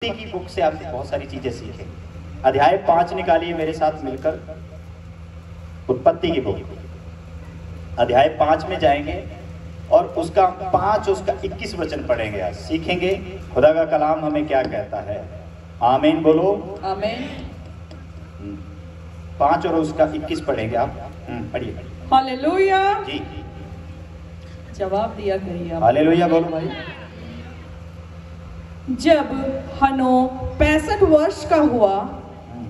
की बुक से आप बहुत सारी चीजें सीखें। अध्याय 5 निकालिए मेरे साथ मिलकर, उत्पत्ति की बुक अध्याय 5 में जाएंगे और उसका 21 वचन पढ़ेंगे। आज सीखेंगे खुदा का कलाम हमें क्या कहता है। आमीन बोलो। आमीन। 5 और उसका 21 पढ़ेंगे। आप पढ़िए। हालेलुया जी, जवाब दिया करिए आप। हालेलुया बोलो भाई। जब हनोक 65 वर्ष का हुआ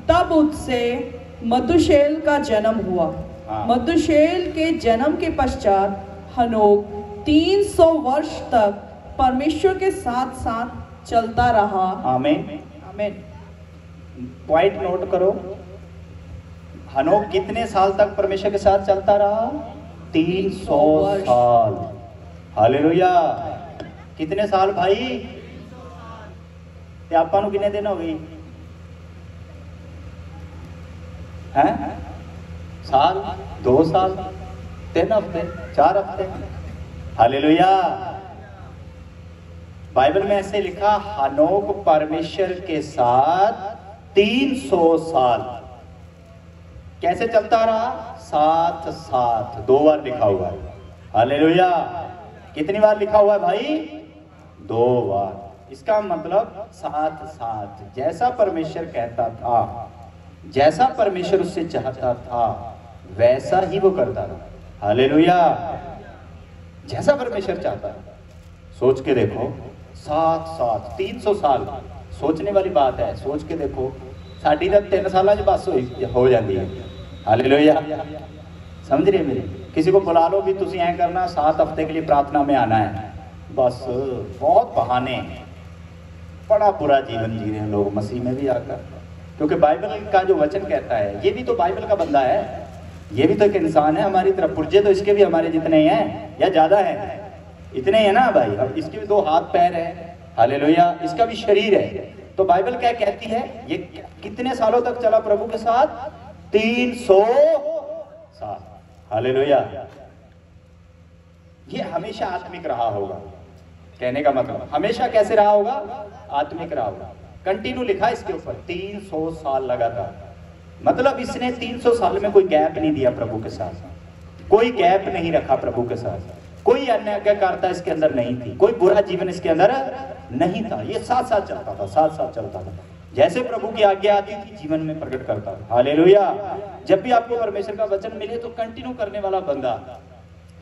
तब उससे मथुशेल का जन्म हुआ। मथुशेल के जन्म के पश्चात हनोक 300 वर्ष तक परमेश्वर के साथ साथ चलता रहा। आमीन आमीन। पॉइंट नोट करो। हनोक कितने साल तक परमेश्वर के साथ चलता रहा? 300 साल। हालेलुया। कितने साल भाई? ते आपा नु कितने दिन हो गई हैं? साल, 2 साल, 3 हफ्ते, 4 हफ्ते। हालेलुया। बाइबल में ऐसे लिखा, हनोक परमेश्वर के साथ 300 साल कैसे चलता रहा? साथ साथ 2 बार लिखा हुआ है। हालेलुया। कितनी बार लिखा हुआ है भाई? 2 बार। इसका मतलब साथ साथ, जैसा परमेश्वर कहता था, जैसा परमेश्वर उससे चाहता था, वैसा ही वो करता रहा। हालेलुया। जैसा परमेश्वर चाहता है। सोच के देखो, साथ साथ 300 साल। सोचने वाली बात है। सोच के देखो, साड़ी तो 3 साल बस हो जाती है। हालेलुया। समझ रहे मेरे? किसी को बुला लो भी, तुम ऐ करना 7 हफ्ते के लिए प्रार्थना में आना है, बस बहुत बहाने। बड़ा बुरा जीवन जी रहे हैं लोग मसीह में भी आकर, क्योंकि बाइबल का जो वचन कहता है, ये भी तो बाइबल का बंदा है, ये भी तो एक इंसान है हमारी तरफ। पुर्जे तो इसके भी हमारे जितने ही हैं या ज्यादा है? इतने ही है ना भाई। अब इसके भी 2 हाथ पैर है। हालेलुया। इसका भी शरीर है। तो बाइबल क्या कहती है? ये कितने सालों तक चला प्रभु के साथ? 300 साल। हालेलुया। ये हमेशा आत्मिक रहा होगा। कहने का मतलब हमेशा कैसे रहा होगा? आत्मिक रहा होगा। कंटिन्यू लिखा इसके ऊपर 300 साल लगातार। मतलब इसने 300 साल में कोई गैप नहीं दिया प्रभु के साथ, कोई गैप नहीं रखा प्रभु के साथ, कोई अन्य आज्ञाकारिता इसके अंदर नहीं थी, कोई बुरा जीवन इसके अंदर नहीं था। ये साथ साथ चलता था, साथ साथ चलता था। जैसे प्रभु की आज्ञा आती थी जीवन में प्रकट करता था। हालेलुया। जब भी आपको परमेश्वर का वचन मिले तो कंटिन्यू करने वाला बंदा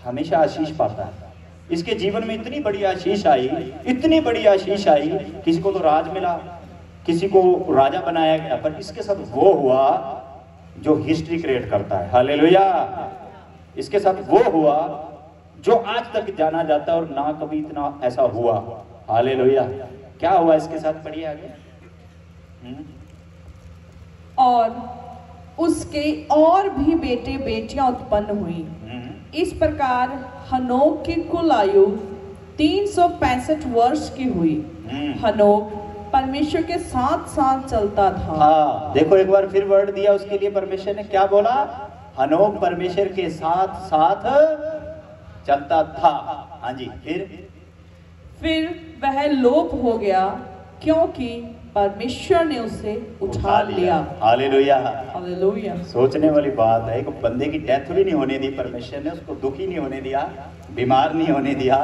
हमेशा आशीष पाता है। इसके जीवन में इतनी बड़ी आशीष आई, इतनी बड़ी आशीष आई। किसी को तो राज मिला, किसी को राजा बनाया गया, पर इसके साथ वो हुआ जो हिस्ट्री क्रिएट करता है। हालेलुया। इसके साथ वो हुआ जो आज तक जाना जाता है और ना कभी इतना ऐसा हुआ। हालेलुया। क्या हुआ इसके साथ? पढ़िए आगे। और उसके और भी बेटे बेटियां उत्पन्न हुई। इस प्रकार हनोक की कुल आयु 365 वर्ष की हुई। हनोक परमेश्वर के साथ साथ चलता था। हाँ, देखो एक बार फिर वर्ड दिया उसके लिए। परमेश्वर ने क्या बोला? हनोक परमेश्वर के साथ साथ चलता था। हाँ जी। फिर वह लोप हो गया क्योंकि परमेश्वर ने उसे उठा लिया। हालेलुया। हालेलुया। सोचने वाली बात है। एक बंदे की डेथ भी नहीं होने दी परमेश्वर ने, उसको दुखी नहीं होने दिया, बीमार नहीं होने दिया,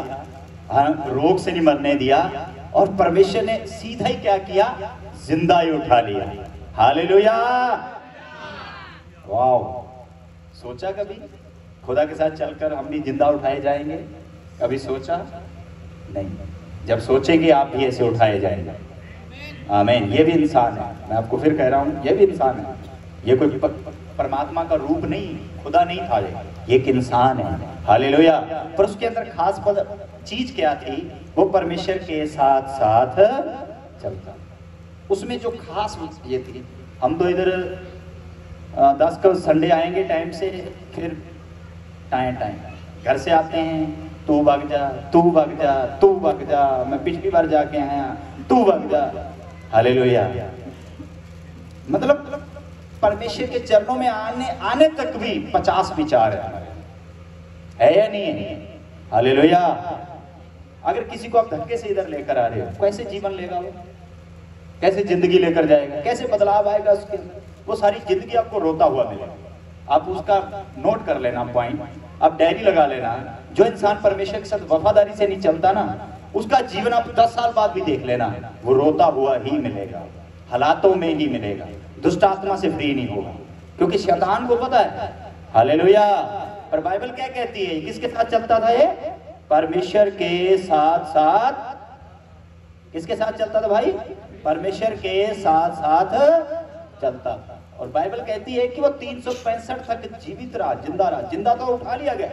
रोग से नहीं मरने दिया, और परमेश्वर ने सीधा ही क्या किया? जिंदा ही उठा लिया। हालेलुया। वाह। सोचा कभी खुदा के साथ चलकर हम भी जिंदा उठाए जाएंगे? कभी सोचा नहीं। जब सोचेंगे आप भी ऐसे उठाए जाएंगे। आमीन। ये भी इंसान है। मैं आपको फिर कह रहा हूं, ये भी इंसान है। ये कोई परमात्मा का रूप नहीं, खुदा नहीं था, ये एक इंसान है। हालेलुया। पर उसके अंदर खास चीज क्या थी? वो परमेश्वर के साथ साथ चलता। उसमें जो खास ये थी, हम तो इधर 10 का संडे आएंगे टाइम से, फिर टाइम घर से आते हैं, तू भाग जा, तू भाग जा, तू भाग जा, मैं पिछली बार जाके आया, तू भाग जा। हालेलुया। मतलब परमेश्वर के चरणों में आने तक भी 50 विचार है या नहीं है? हालेलुया। अगर किसी को आप धक्के से इधर लेकर आ रहे हो, कैसे जीवन लेगा वो? कैसे जिंदगी लेकर जाएगा, कैसे बदलाव आएगा उसके अंदर, वो सारी जिंदगी आपको रोता हुआ मिलेगा। आप उसका नोट कर लेना पॉइंट, आप डायरी लगा लेना। जो इंसान परमेश्वर के साथ वफादारी से नहीं चलता ना, उसका जीवन आप 10 साल बाद भी देख लेना, वो रोता हुआ ही मिलेगा, हालातों में ही मिलेगा, दुष्ट आत्मा से फ्री नहीं होगा, क्योंकि शैतान को पता है। हालेलुया। पर बाइबल क्या कहती है, किसके साथ चलता था ये? परमेश्वर के साथ साथ। किसके साथ चलता था भाई? परमेश्वर के साथ साथ चलता था। और बाइबल कहती है कि वो 365 तक जीवित रहा, जिंदा रहा। जिंदा तो उठा लिया गया,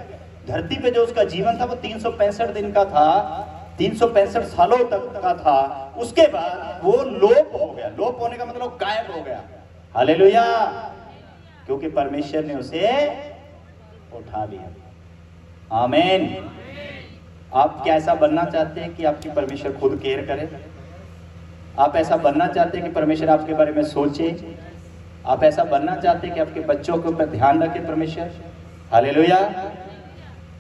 धरती पे जो उसका जीवन था वो 365 दिन का था, 365 सालों तक का था। उसके बाद वो लोप हो गया। लोप होने का मतलब गायब हो गया। हालेलुया। क्योंकि परमेश्वर ने उसे उठा लिया। आमीन। आप क्या ऐसा बनना चाहते हैं कि आपकी परमेश्वर खुद केयर करे? आप ऐसा बनना चाहते हैं कि परमेश्वर आपके बारे में सोचे? आप ऐसा बनना चाहते हैं कि आपके बच्चों के ऊपर ध्यान रखे परमेश्वर? हालेलुया।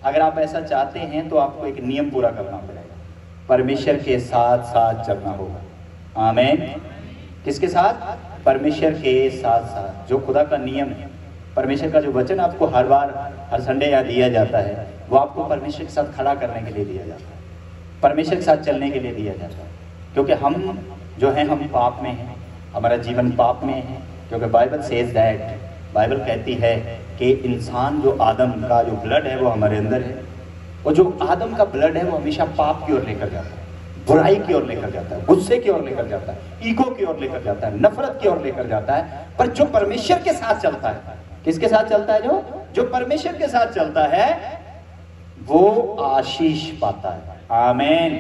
अगर आप ऐसा चाहते हैं तो आपको एक नियम पूरा करना पड़ेगा, परमेश्वर के साथ साथ चलना होगा। आमीन। किसके साथ? परमेश्वर के साथ साथ। जो खुदा का नियम है, परमेश्वर का जो वचन आपको हर बार, हर संडे यहाँ दिया जाता है, वो आपको परमेश्वर के साथ खड़ा करने के लिए दिया जाता है, परमेश्वर के साथ चलने के लिए दिया जाता है। क्योंकि हम जो हैं, हम पाप में हैं, हमारा जीवन पाप में है। क्योंकि बाइबल सेज दैट, बाइबल कहती है कि इंसान जो आदम का जो ब्लड है वो हमारे अंदर है, और जो आदम का ब्लड है वो हमेशा पाप की ओर लेकर जाता है, बुराई की ओर लेकर जाता है, गुस्से की ओर लेकर जाता है, ईगो की ओर लेकर जाता है, नफरत की ओर लेकर जाता है। पर जो परमेश्वर के साथ चलता है, किसके साथ चलता है? जो परमेश्वर के साथ चलता है वो आशीष पाता है। आमीन।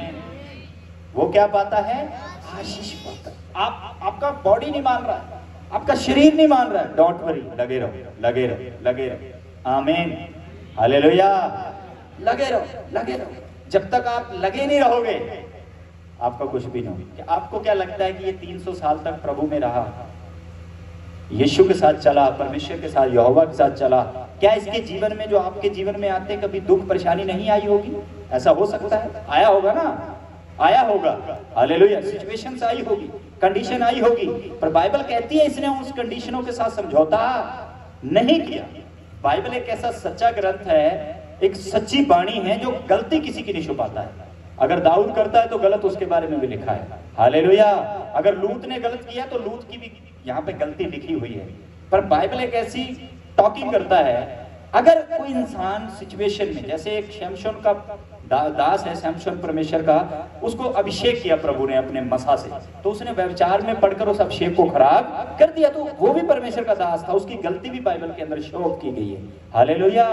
वो क्या पाता है? आशीष पाता है। आपका बॉडी नहीं मान रहा है, आपका शरीर नहीं मान रहा है, डोंट वरी, लगे रहो, लगे रहो, लगे रहो। आमीन। हालेलुया। लगे रहो, लगे रहो। जब तक आप लगे नहीं रहोगे आपका कुछ भी नहीं होगा। आपको क्या लगता है कि ये 300 साल तक प्रभु में रहा, यीशु के साथ चला, परमेश्वर के साथ, यहोवा के साथ चला, क्या इसके जीवन में, जो आपके जीवन में आते, कभी दुख परेशानी नहीं आई होगी? ऐसा हो सकता है? आया होगा ना, आया होगा। हालेलुया। सिचुएशंस आई होगी, कंडीशन आई होगी, पर बाइबल कहती है इसने उस कंडीशनों के साथ समझौता नहीं किया। बाइबल एक ऐसा सच्चा ग्रंथ है, एक सच्ची वाणी है जो गलती किसी की नहीं छुपाता है। अगर दाऊद करता है तो गलत उसके बारे में भी लिखा है। हालेलुया। अगर लूत ने गलत किया तो लूत की भी यहाँ पे गलती लिखी हुई है। पर बाइबल एक ऐसी टॉकिंग करता है, अगर कोई इंसान सिचुएशन में, जैसे एक शमशोन का दास है, शमशोन परमेश्वर का, उसको अभिषेक किया प्रभु ने अपने मसा से, तो उसने व्यभिचार में पढ़कर उस अभिषेक को खराब कर दिया, तो वो भी परमेश्वर का दास था, उसकी गलती भी बाइबल के अंदर शो की गई है। हालेलुया।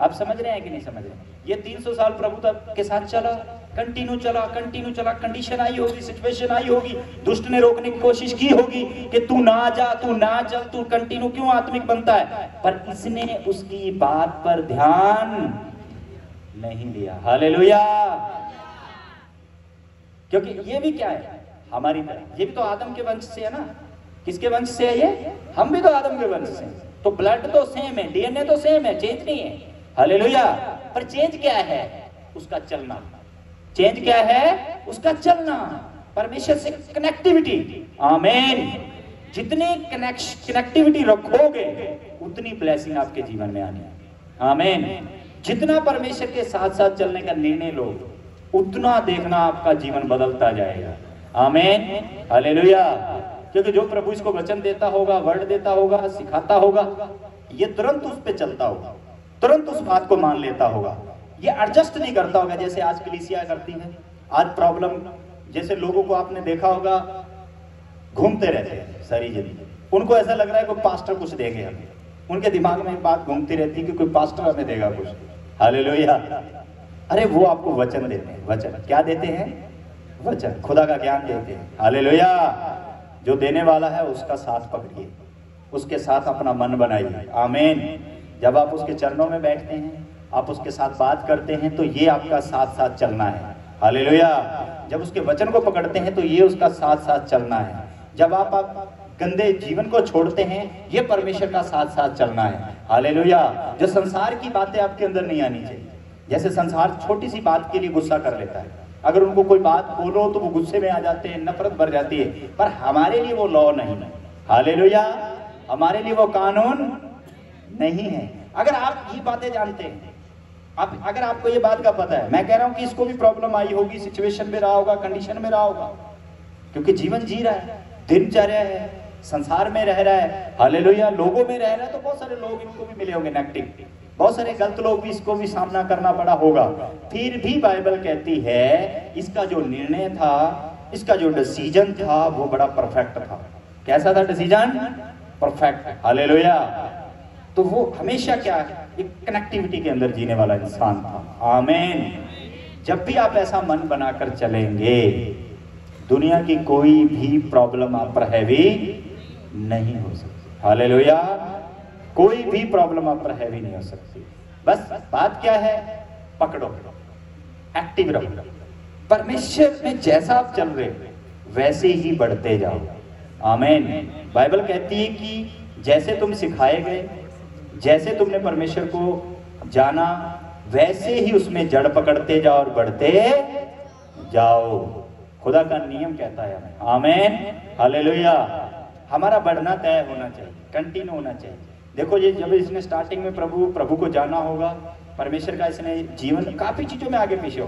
आप समझ रहे हैं कि नहीं समझ रहे? ये 300 साल प्रभु तक के साथ चला, कंटिन्यू चला, कंटिन्यू चला। कंडीशन आई होगी, सिचुएशन आई होगी, दुष्ट ने रोकने की कोशिश की होगी कि तू ना जा, तू ना चल, तू कंटिन्यू क्यों आत्मिक बनता है, पर इसने उसकी बात पर ध्यान नहीं दिया। हालेलुया। क्योंकि ये भी क्या है, हमारी तरह, ये भी तो आदम के वंश से है ना। किसके वंश से है ये? हम भी तो आदम के वंश से हैं। तो ब्लड तो सेम है, डीएनए तो सेम है, चेंज नहीं है। हालेलुया। पर चेंज क्या है? उसका चलना। चेंज क्या है? उसका चलना, परमेश्वर से कनेक्टिविटी। आमीन। जितनी कनेक्टिविटी रखोगे उतनी ब्लेसिंग आपके जीवन में आनी है। आमीन। जितना परमेश्वर के साथ साथ चलने का निर्णय लो, उतना देखना आपका जीवन बदलता जाएगा। आमीन। हालेलुया। क्योंकि जो प्रभु इसको वचन देता होगा, वर्ड देता होगा, सिखाता होगा, ये तुरंत उस पे चलता होगा, तुरंत उस बात को मान लेता होगा, ये एडजस्ट नहीं करता होगा जैसे आज कलीसिया करती है। आज प्रॉब्लम, जैसे लोगों को आपने देखा होगा घूमते रहते हैं सारी जिंदगी, उनको ऐसा लग रहा है कोई पास्टर कुछ देंगे हमें, उनके दिमाग में एक बात घूमती रहती है कि कोई पास्टर हमें देगा कुछ। हालेलुया। अरे वो आपको वचन देते हैं। वचन क्या देते हैं? वचन, खुदा का ज्ञान देते हैं। हालेलुया। जो देने वाला है उसका साथ पकड़िए, उसके साथ अपना मन बनाइए। आमीन। जब आप उसके चरणों में बैठते हैं, आप उसके साथ बात करते हैं, तो ये आपका साथ साथ चलना है। हालेलुया। जब उसके वचन को पकड़ते हैं तो ये उसका साथ साथ चलना है। जब आप गंदे जीवन को छोड़ते हैं, ये परमेश्वर का साथ साथ चलना है। हालेलुया। जो संसार की बातें आपके अंदर नहीं आनी चाहिए। जैसे संसार छोटी सी बात के लिए गुस्सा कर लेता है, अगर उनको कोई बात बोलो तो वो गुस्से में आ जाते हैं, नफरत भर जाती है। पर हमारे लिए वो लॉ नहीं है, हालेलुया, हमारे लिए वो कानून नहीं है। अगर आप ये बातें जानते हैं, अगर आपको ये बात का पता है, मैं कह रहा हूं कि इसको भी प्रॉब्लम आई होगी, सिचुएशन में रहा होगा, कंडीशन में रहा होगा, क्योंकि जीवन जी रहा है, दिनचर्या है, संसार में रह रहा है, हालेलुया, लोगों में रह रहा है, तो बहुत सारे लोग इनको भी मिले होंगे नेगेटिव, बहुत सारे गलत लोग भी, इसको भी सामना करना पड़ा होगा। फिर भी बाइबल कहती है इसका जो निर्णय था, इसका जो डिसीजन था वो बड़ा परफेक्ट था। कैसा था डिसीजन? Perfect, hallelujah. तो वो हमेशा क्या है, एक कनेक्टिविटी के अंदर जीने वाला इंसान था। आमीन। जब भी आप ऐसा मन बनाकर चलेंगे, दुनिया की कोई भी प्रॉब्लम आप पर हैवी नहीं हो सकती, हालेलुया, कोई भी प्रॉब्लम आप पर हैवी नहीं हो सकती। बस बात क्या है, पकड़ो, एक्टिव रहो, परमेश्वर में जैसा आप चल रहे वैसे ही बढ़ते जाओ। आमीन। बाइबल कहती है कि जैसे तुम सिखाए गए, जैसे तुमने परमेश्वर को जाना, वैसे ही उसमें जड़ पकड़ते जाओ और बढ़ते जाओ। खुदा का नियम कहता है हमें, आमीन, हालेलुया। हमारा बढ़ना तय होना चाहिए, कंटिन्यू होना चाहिए। देखो ये जब इसने स्टार्टिंग में प्रभु को जाना होगा, परमेश्वर का इसने जीवन काफी चीजों में आगे पीछे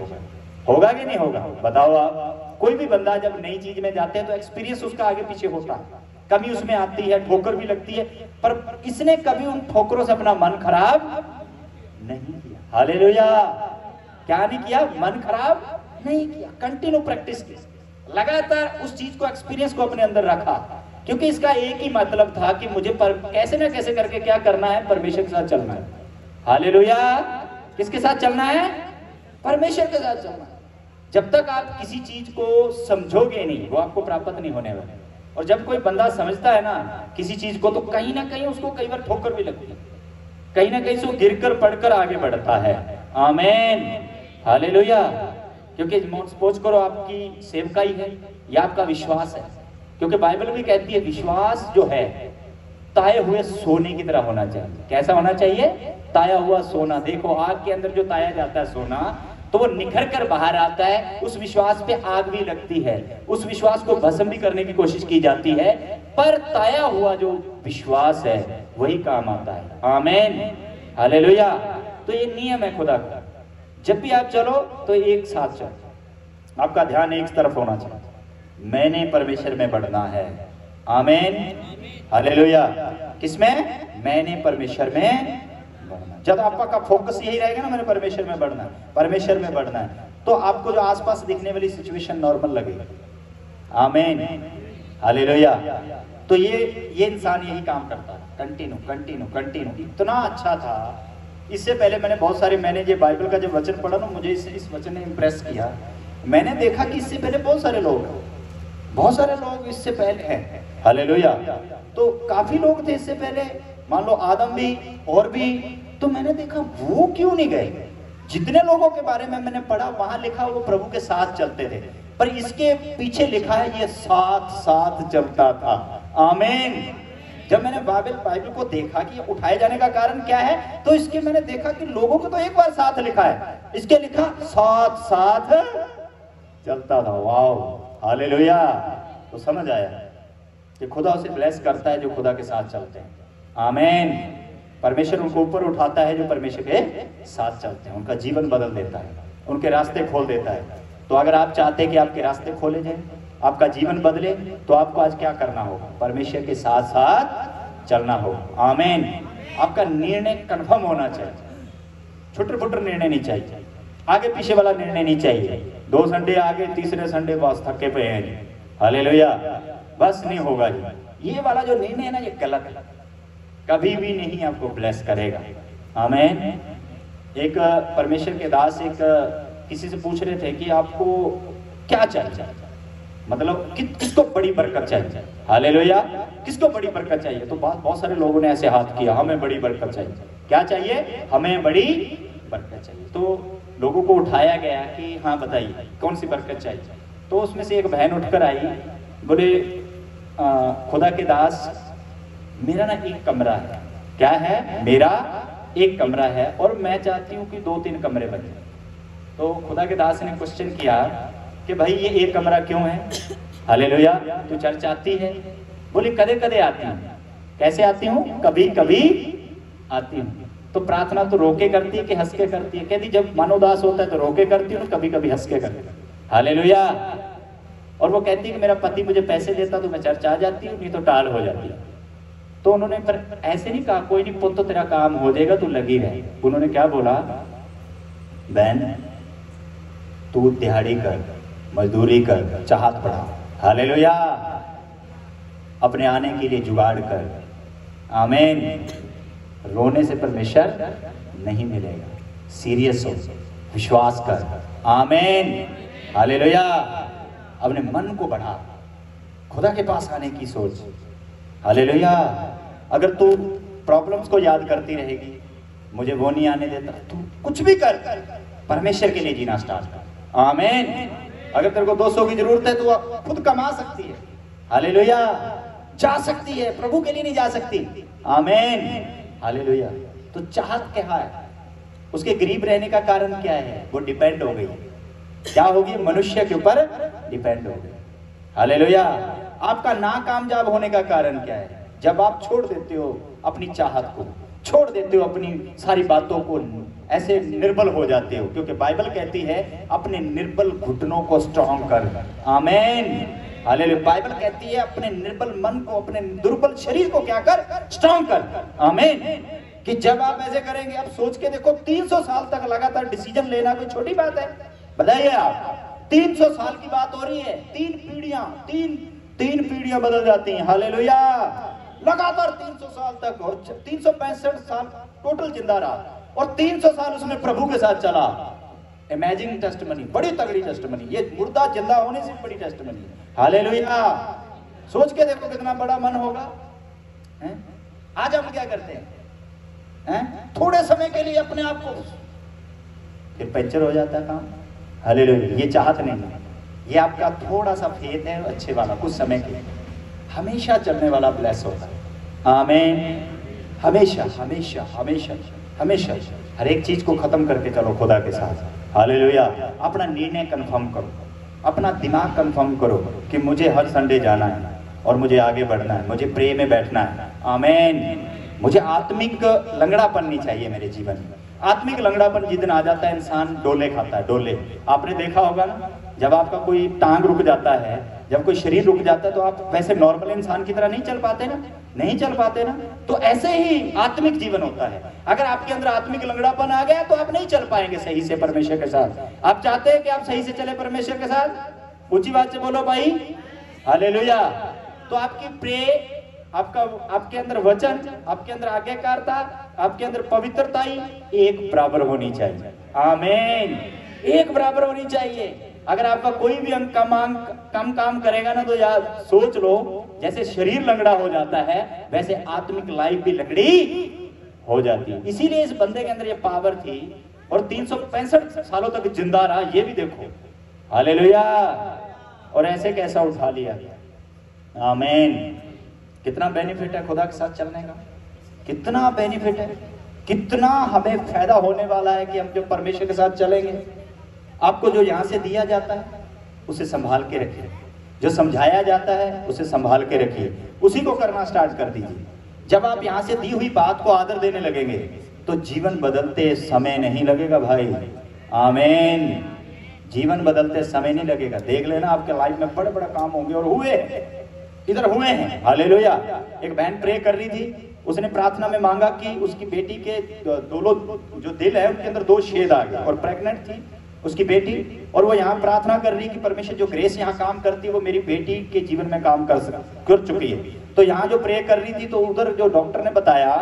होगा कि नहीं होगा? बताओ आप। कोई भी बंदा जब नई चीज में जाते हैं तो एक्सपीरियंस उसका आगे पीछे होता है, कमी उसमें आती है, ठोकर भी लगती है, पर इसने कभी उन ठोकरों से अपना मन खराब नहीं किया, हालेलुया। क्या नहीं किया? मन खराब नहीं किया, कंटिन्यू प्रैक्टिस की, लगातार उस चीज को, एक्सपीरियंस को अपने अंदर रखा, क्योंकि इसका एक ही मतलब था कि मुझे कैसे ना कैसे करके क्या करना है, परमेश्वर के साथ चलना है, हालेलुया। किसके साथ चलना है? परमेश्वर के साथ चलना है। जब तक आप किसी चीज को समझोगे नहीं, वो आपको प्राप्त नहीं होने वाला। और जब कोई बंदा समझता है ना किसी चीज को, तो कहीं ना कहीं उसको कई बार ठोकर भी लगती है, कहीं ना कहीं से गिरकर पड़कर आगे बढ़ता है। आमीन, हालेलुया। क्योंकि सपोज करो आपकी सेवकाई है या आपका विश्वास है, क्योंकि बाइबल भी कहती है विश्वास जो है ताए हुए सोने की तरह होना चाहिए। कैसा होना चाहिए? ताया हुआ सोना। देखो आग के अंदर जो ताया जाता है सोना, तो वो निखर कर बाहर आता है, उस विश्वास पे आग भी लगती है, उस विश्वास को भस्म भी करने की कोशिश की जाती है, पर ताया हुआ जो विश्वास है वही काम आता है। आमीन, हालेलुया। तो ये नियम है खुदा का, जब भी आप चलो तो एक साथ चलो, आपका ध्यान एक तरफ होना चाहिए, मैंने परमेश्वर में बढ़ना है। आमीन, हालेलुया। किसमें? मैंने परमेश्वर में बढ़ना। जब आपका फोकस यही रहेगा ना, मैंने परमेश्वर में बढ़ना है, परमेश्वर में बढ़ना है, तो आपको जो आसपास दिखने वाली सिचुएशन नॉर्मल लगेगी। आमीन, हालेलुया। तो ये इंसान यही काम करता है, कंटिन्यू कंटिन्यू कंटिन्यू। इतना अच्छा था। इससे पहले मैंने ये बाइबल का जब वचन पढ़ा ना, मुझे इस वचन ने इम्प्रेस किया। मैंने देखा कि इससे पहले बहुत सारे लोग इससे पहले हैं, हालेलुया। तो काफी लोग थे इससे पहले, मान लो आदम भी और भी। तो मैंने देखा वो क्यों नहीं गए? जितने लोगों के बारे में मैंने पढ़ा, वहां लिखा वो प्रभु के साथ चलते थे, पर इसके पीछे लिखा है ये साथ साथ चलता था। आमीन। जब मैंने बाइबल को देखा कि उठाए जाने का कारण क्या है, तो इसके मैंने देखा कि लोगों को तो एक बार साथ लिखा है, इसके लिखा साथ साथ चलता था। वाह, हालेलुया। तो समझ आया कि खुदा उसे ब्लेस करता है जो खुदा के साथ चलते हैं। आमीन। परमेश्वर उनको ऊपर उठाता है जो परमेश्वर के साथ चलते हैं, उनका जीवन बदल देता है, उनके रास्ते खोल देता है। तो अगर आप चाहते हैं कि आपके रास्ते खोले जाए, आपका जीवन बदले, तो आपको आज क्या करना होगा? परमेश्वर के साथ साथ चलना होगा। आमीन। आपका निर्णय कन्फर्म होना चाहिए, छुटर फुटर निर्णय नहीं चाहिए, आगे पीछे वाला निर्णय नहीं चाहिए। 2 संडे आगे, तीसरे संडे बस थके पे हैं जी, हालेलुया, बस नहीं होगा जी। ये वाला जो निर्णय है ना, ये गलत है, कभी भी नहीं आपको ब्लेस करेगा। आमीन। एक परमेश्वर के दास किसी से पूछ रहे थे कि आपको क्या चाहिए, मतलब किसको बड़ी बरकत चाहिए, हालेलुया, किसको बड़ी बरकत चाहिए? तो बहुत सारे लोगों ने ऐसे हाथ किया, हमें बड़ी बरकत चाहिए। क्या चाहिए? हमें बड़ी बरकत चाहिए। तो लोगों को उठाया गया कि हाँ बताइए कौन सी बरकत चाहिए। तो उसमें से एक बहन उठकर आई, बोले खुदा के दास, मेरा ना एक कमरा है। क्या है? मेरा एक कमरा है और मैं चाहती हूँ कि 2-3 कमरे बन जाए। तो खुदा के दास ने क्वेश्चन किया कि भाई ये एक कमरा क्यों है? हालेलुया। तू चर्च आती है? बोली कदे कदे आती हूँ। कैसे आती हूँ? कभी कभी आती हूँ। तो प्रार्थना तो रोके करती है कि हंस के करती है? कहती जब मन उदास होता है तो रोके करती हूँ, कभी कभी हंस के करती हूँ। हालेलुया। और वो कहती है कि मेरा पति मुझे पैसे देता तो मैं चर्च आ जाती हूँ, नहीं तो टाल हो जाती है। तो उन्होंने पर ऐसे नहीं कहा कोई नहीं पुत्र तेरा काम हो जाएगा, तू लगी रहे। उन्होंने क्या बोला? बहन तू दिहाड़ी कर, मजदूरी कर, चाहत बढ़ा। हालेलुया। अपने आने के लिए जुगाड़ कर। आमीन। रोने से परमेश्वर नहीं मिलेगा। सीरियस हो, विश्वास कर। आमीन। हालेलुया। अपने मन को बढ़ा, खुदा के पास आने की सोच। हालेलुया। अगर तू प्रॉब्लम्स को याद करती रहेगी, मुझे वो नहीं आने देता, तू कुछ भी कर, परमेश्वर के लिए जीना स्टार्ट कर। आमीन। अगर तेरे को 200 की जरूरत है तो खुद कमा सकती है। हालेलुया। जा सकती है, प्रभु के लिए नहीं जा सकती। आमीन। हालेलुया। तो चाहत क्या है? उसके गरीब रहने का कारण क्या है? वो डिपेंड हो गई। क्या होगी? मनुष्य के ऊपर डिपेंड हो गई। हालेलुया। आपका नाकामयाब होने का कारण क्या है? जब आप छोड़ देते हो अपनी चाहत को, छोड़ देते हो अपनी सारी बातों को, ऐसे निर्बल हो जाते हो। क्योंकि बाइबल कहती है अपने निर्बल घुटनों को स्ट्रॉन्ग कर। आमीन। हालेलुया। बाइबल कहती है अपने निर्बल मन को, अपने दुर्बल शरीर को क्या कर? स्ट्रॉन्ग कर। आमीन। कि जब आप ऐसे करेंगे, आप सोच के देखो 300 साल तक लगातार डिसीजन लेना कोई छोटी बात है? बताइए आप, 300 साल की बात हो रही है। तीन पीढ़ियां बदल जाती हैं। हालेलुया। लगातार 300 साल तक, और 365 साल टोटल जिंदा रहा, और 300 साल उसने प्रभु के साथ चला। इमेजिन टेस्टमनी, बड़ी तगड़ी टेस्टमनी। ये मुर्दा जिंदा होने से बड़ी टेस्टमनी। हालेलुया। सोच के देखो कितना बड़ा मन होगा। आज हम क्या करते हैं? थोड़े समय के लिए अपने आप को, फिर पंचर हो जाता है काम। हालेलुया। ये चाहत नहीं है, ये आपका थोड़ा सा फेथ है अच्छे वाला, कुछ समय के लिए। हमेशा चलने वाला ब्लेस होता है। आमीन। हमेशा हमेशा हमेशा हमेशा हर एक चीज को खत्म करके चलो खुदा के साथ। हालेलुया। अपना निर्णय कंफर्म करो, अपना दिमाग कंफर्म करो कि मुझे हर संडे जाना है और मुझे आगे बढ़ना है, मुझे प्रे में बैठना है। आमीन। मुझे आत्मिक लंगड़ापन नहीं चाहिए मेरे जीवन में। आत्मिक लंगड़ापन जिस दिन आ जाता है, इंसान डोले खाता है। डोले आपने देखा होगा ना, जब आपका कोई टांग रुक जाता है, जब कोई शरीर रुक जाता है, तो आप वैसे नॉर्मल इंसान की तरह नहीं चल पाते ना, नहीं चल पाते ना। तो ऐसे ही आत्मिक जीवन होता है। अगर आपके अंदर आत्मिक लंगड़ापन आ गया तो आप नहीं चल पाएंगे सही से परमेश्वर के साथ। आप चाहते हैं कि आप सही से चले परमेश्वर के साथ? ऊंची बात से बोलो भाई। हालेलुया। तो आपकी प्रे, आपके अंदर वचन, आपके अंदर आज्ञाकारिता, आपके अंदर पवित्रता ही एक बराबर होनी चाहिए। आमीन। एक बराबर होनी चाहिए। अगर आपका कोई भी अंग कम काम करेगा ना, तो यार सोच लो, जैसे शरीर लंगड़ा हो जाता है वैसे आत्मिक लाइफ भी लंगड़ी हो जाती है। इसीलिए इस बंदे के अंदर ये पावर थी और 365 सालों तक जिंदा रहा। ये भी देखो। हालेलुया। और ऐसे कैसा उठा लिया। आमीन। कितना बेनिफिट है खुदा के साथ चलने का, कितना बेनिफिट है, कितना हमें फायदा होने वाला है कि हम जो परमेश्वर के साथ चलेंगे। आपको जो यहाँ से दिया जाता है उसे संभाल के रखिए, जो समझाया जाता है उसे संभाल के रखिए, उसी को करना स्टार्ट कर दीजिए। जब आप यहाँ से दी हुई बात को आदर देने लगेंगे तो जीवन बदलते समय नहीं लगेगा भाई। आमीन। जीवन बदलते समय नहीं लगेगा। देख लेना आपके लाइफ में बड़े बड़े काम होंगे, और हुए, इधर हुए हैं। हालेलुया। एक बहन प्रे कर रही थी, उसने प्रार्थना में मांगा कि उसकी बेटी के दोनों जो दिल है उनके अंदर 2 छेद आ गए, और प्रेग्नेंट थी उसकी बेटी। और वो यहाँ प्रार्थना कर रही कि परमेश्वर जो ग्रेस यहाँ काम करती है वो मेरी बेटी के जीवन में काम कर चुकी है। तो यहाँ जो प्रे कर रही थी, तो उधर जो डॉक्टर ने बताया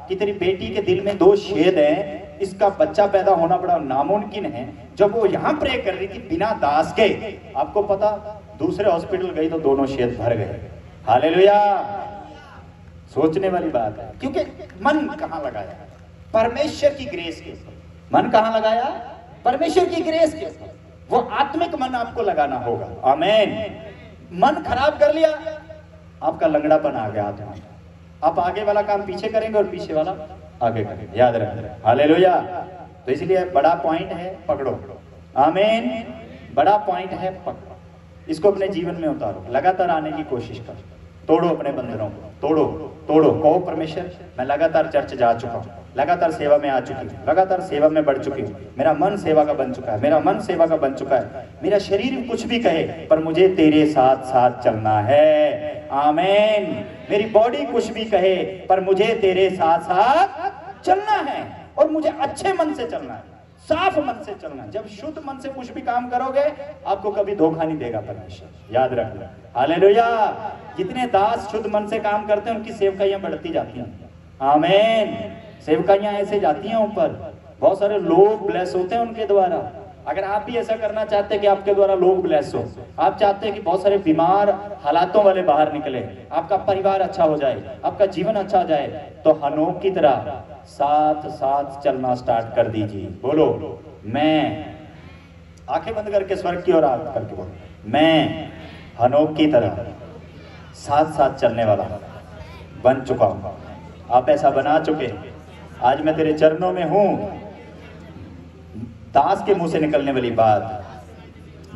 कि तेरी बेटी के दिल में 2 छेद हैं, इसका बच्चा पैदा होना बड़ा नामुमकिन है। जब वो यहाँ प्रे कर रही थी बिना दास के, आपको पता, दूसरे हॉस्पिटल गई तो दोनों छेद भर गए। हालेलुया। सोचने वाली बात है, क्योंकि मन कहाँ लगाया? परमेश्वर की ग्रेस के। मन कहाँ लगाया? परमेश्वर की ग्रेस के। वो आत्मिक मन आपको लगाना होगा। आमीन। मन खराब कर लिया, आपका लंगड़ापन आ गया आत्मा। आप आगे वाला काम पीछे करेंगे और पीछे वाला आगे करेंगे। याद रखें। हालेलुया। तो इसलिए बड़ा पॉइंट है, पकड़ो। आमीन। बड़ा पॉइंट है, पक्का इसको अपने जीवन में उतारो, लगातार आने की कोशिश करो, तोड़ो अपने बंधनों को, तोड़ो तोड़ो। कहो परमेश्वर मैं लगातार चर्च जा चुका हूँ, लगातार सेवा में आ चुकी हूँ, लगातार सेवा में बढ़ चुकी हूँ, मेरा मन सेवा का बन चुका है, मेरा मन सेवा का बन चुका है, मेरा शरीर कुछ भी कहे पर मुझे तेरे साथ साथ चलना है। आमीन। मेरी बॉडी कुछ भी कहे पर मुझे तेरे साथ साथ चलना है, और मुझे अच्छे मन से चलना है, साफ मन से चलना है। जब शुद्ध मन से कुछ भी काम करोगे आपको कभी धोखा नहीं देगा परमेश्वर, याद रखना। हालेलुया। जितने दास शुद्ध मन से काम करते हैं उनकी सेवकाइयां बढ़ती जाती हैं। आमीन। सेवकाइयां ऐसे जाती हैं ऊपर, बहुत सारे लोग ब्लेस होते हैं उनके द्वारा। अगर आप भी ऐसा करना चाहते हैं कि आपके द्वारा लोग ब्लेस हो, आप चाहते हैं कि बहुत सारे बीमार हालातों वाले बाहर निकले, आपका परिवार अच्छा हो जाए, आपका जीवन अच्छा हो जाए, तो हनोक की तरह साथ साथ चलना स्टार्ट कर दीजिए। बोलो मैं, आंखें बंद करके स्वर्ग की ओर हाथ करके बोलो, मैं हनोक की तरह साथ साथ चलने वाला बन चुका हूं। आप ऐसा बना चुके, आज मैं तेरे चरणों में हूं। दास के मुंह से निकलने वाली बात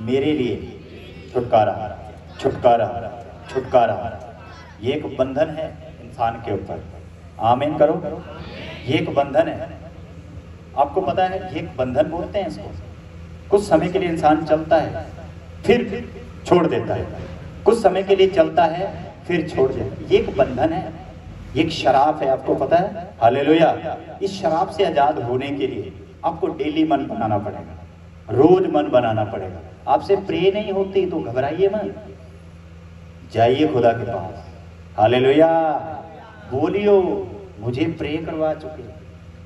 मेरे लिए छुटकारा, छुटकारा, छुटकारा। ये एक बंधन है इंसान के ऊपर। आमीन करो। ये एक बंधन है, आपको पता है, ये एक बंधन बोलते हैं इसको। कुछ समय के लिए इंसान चलता है फिर छोड़ देता है, कुछ समय के लिए चलता है फिर छोड़ देता है। ये एक बंधन है, ये एक शराब है, आपको पता है। हालेलुया। इस शराब से आजाद होने के लिए आपको डेली मन बनाना पड़ेगा, रोज मन बनाना पड़ेगा। आपसे प्रे नहीं होती तो घबराइए मत, जाइए खुदा के पास। हालेलुया। बोलियो मुझे प्रे करवा चुके,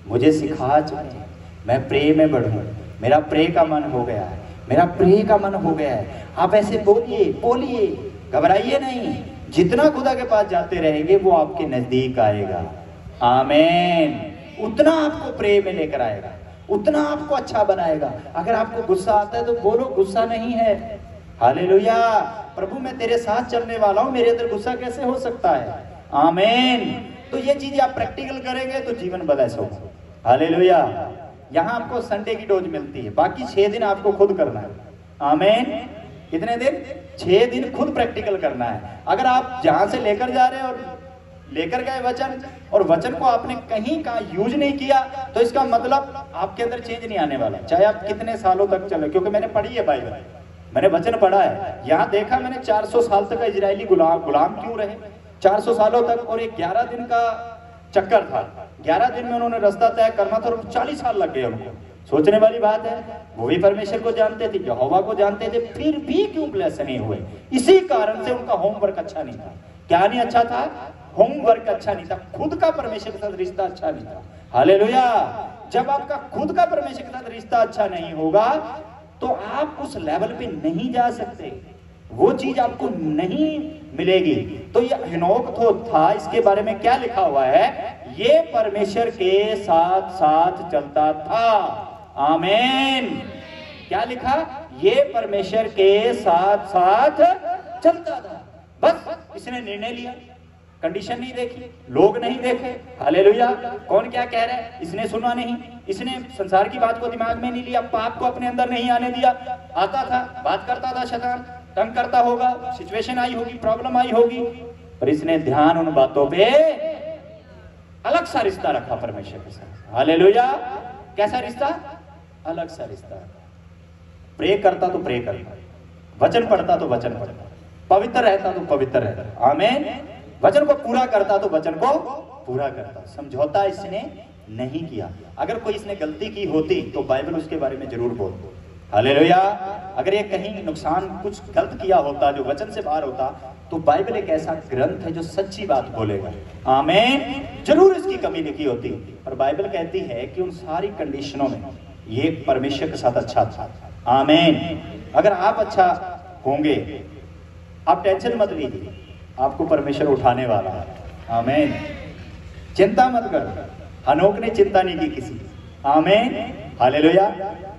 मुझे सिखा चुके, मैं प्रे में बढ़ूं, मेरा प्रे का मन हो गया है, मेरा प्रे का मन हो गया है। आप ऐसे बोलिए, बोलिए, घबराइए नहीं। जितना खुदा के पास जाते रहेंगे वो आपके नजदीक आएगा। आमीन। उतना आपको प्रे में लेकर आएगा, उतना आपको अच्छा बनाएगा। अगर आपको गुस्सा आता है तो बोलो गुस्सा नहीं है। हालेलुया। प्रभु मैं तेरे साथ चलने वाला हूं, मेरे अंदर गुस्सा कैसे हो सकता है। आमीन। तो ये चीज आप प्रैक्टिकल करेंगे तो जीवन बदल होगा। हालेलुया। यहाँ आपको संडे की डोज मिलती है, बाकी 6 दिन आपको खुद करना है। आमीन। कितने दिन? 6 दिन खुद प्रैक्टिकल करना है। अगर आप जहां से लेकर जा रहे हैं और लेकर गए वचन, और वचन को आपने कहीं का यूज नहीं किया, तो इसका मतलब आपके अंदर चेंज नहीं आने वाला, चाहे आप कितने सालों तक चले। क्योंकि मैंने पढ़ी है बाइबल, मैंने वचन पढ़ा है, यहाँ देखा मैंने 400 साल तक इजरायली गुलाम क्यों रहे, 400 सालों तक। और एक 11 दिन का चक्कर था, 11 दिन में उन्होंने रास्ता तय करना था और 40 साल लग गए उनको। सोचने वाली बात है, वो भी परमेश्वर को जानते थे, यहोवा को जानते थे, फिर भी क्यों ब्लेस नहीं हुए? इसी कारण से उनका होमवर्क अच्छा नहीं था। क्या नहीं अच्छा था? होमवर्क अच्छा नहीं था, खुद का परमेश्वर के साथ रिश्ता अच्छा नहीं था। हालेलुया। जब आपका खुद का परमेश्वर के साथ रिश्ता अच्छा नहीं होगा तो आप उस लेवल पे नहीं जा सकते, वो चीज आपको नहीं मिलेगी। तो ये हेनोक तो था, इसके बारे में क्या लिखा हुआ है? ये परमेश्वर के साथ साथ चलता था। आमीन। क्या लिखा? ये परमेश्वर के साथ साथ चलता था। बस इसने निर्णय लिया, कंडीशन नहीं देखी, लोग नहीं देखे। हालेलुया। कौन क्या कह रहा है इसने सुना नहीं, इसने संसार की बात को दिमाग में नहीं लिया, पाप को अपने अंदर नहीं आने दिया। आता था, बात करता था, शैतान तंग करता होगा, सिचुएशन आई होगी, प्रॉब्लम आई होगी, पर इसने ध्यान उन बातों पे अलग सा रिश्ता रखा परमेश्वर के साथ। हालेलुया। कैसा रिश्ता? अलग सा रिश्ता। प्रे करता तो प्रे करता, वचन पढ़ता तो वचन पढ़ता, पवित्र रहता तो पवित्र रहता। आमीन। वचन को पूरा करता तो वचन को पूरा करता। समझौता इसने नहीं किया। अगर कोई इसने गलती की होती तो बाइबल उसके बारे में जरूर बोलती। हालेलुया। अगर ये कहीं नुकसान कुछ गलत किया होता जो वचन से बाहर होता, तो बाइबल एक ऐसा ग्रंथ है जो सच्ची बात बोलेगा। आमीन। जरूर इसकी कमी लिखी होती, पर बाइबल कहती है कि उन सारी कंडीशनों में ये परमेश्वर के साथ अच्छा था। आमीन। अगर आप अच्छा होंगे, आप टेंशन मत लीजिए, आपको परमेश्वर उठाने वाला है। आमीन। चिंता मत करो। हनोक ने चिंता नहीं की किसी। आमीन। हालेलुया।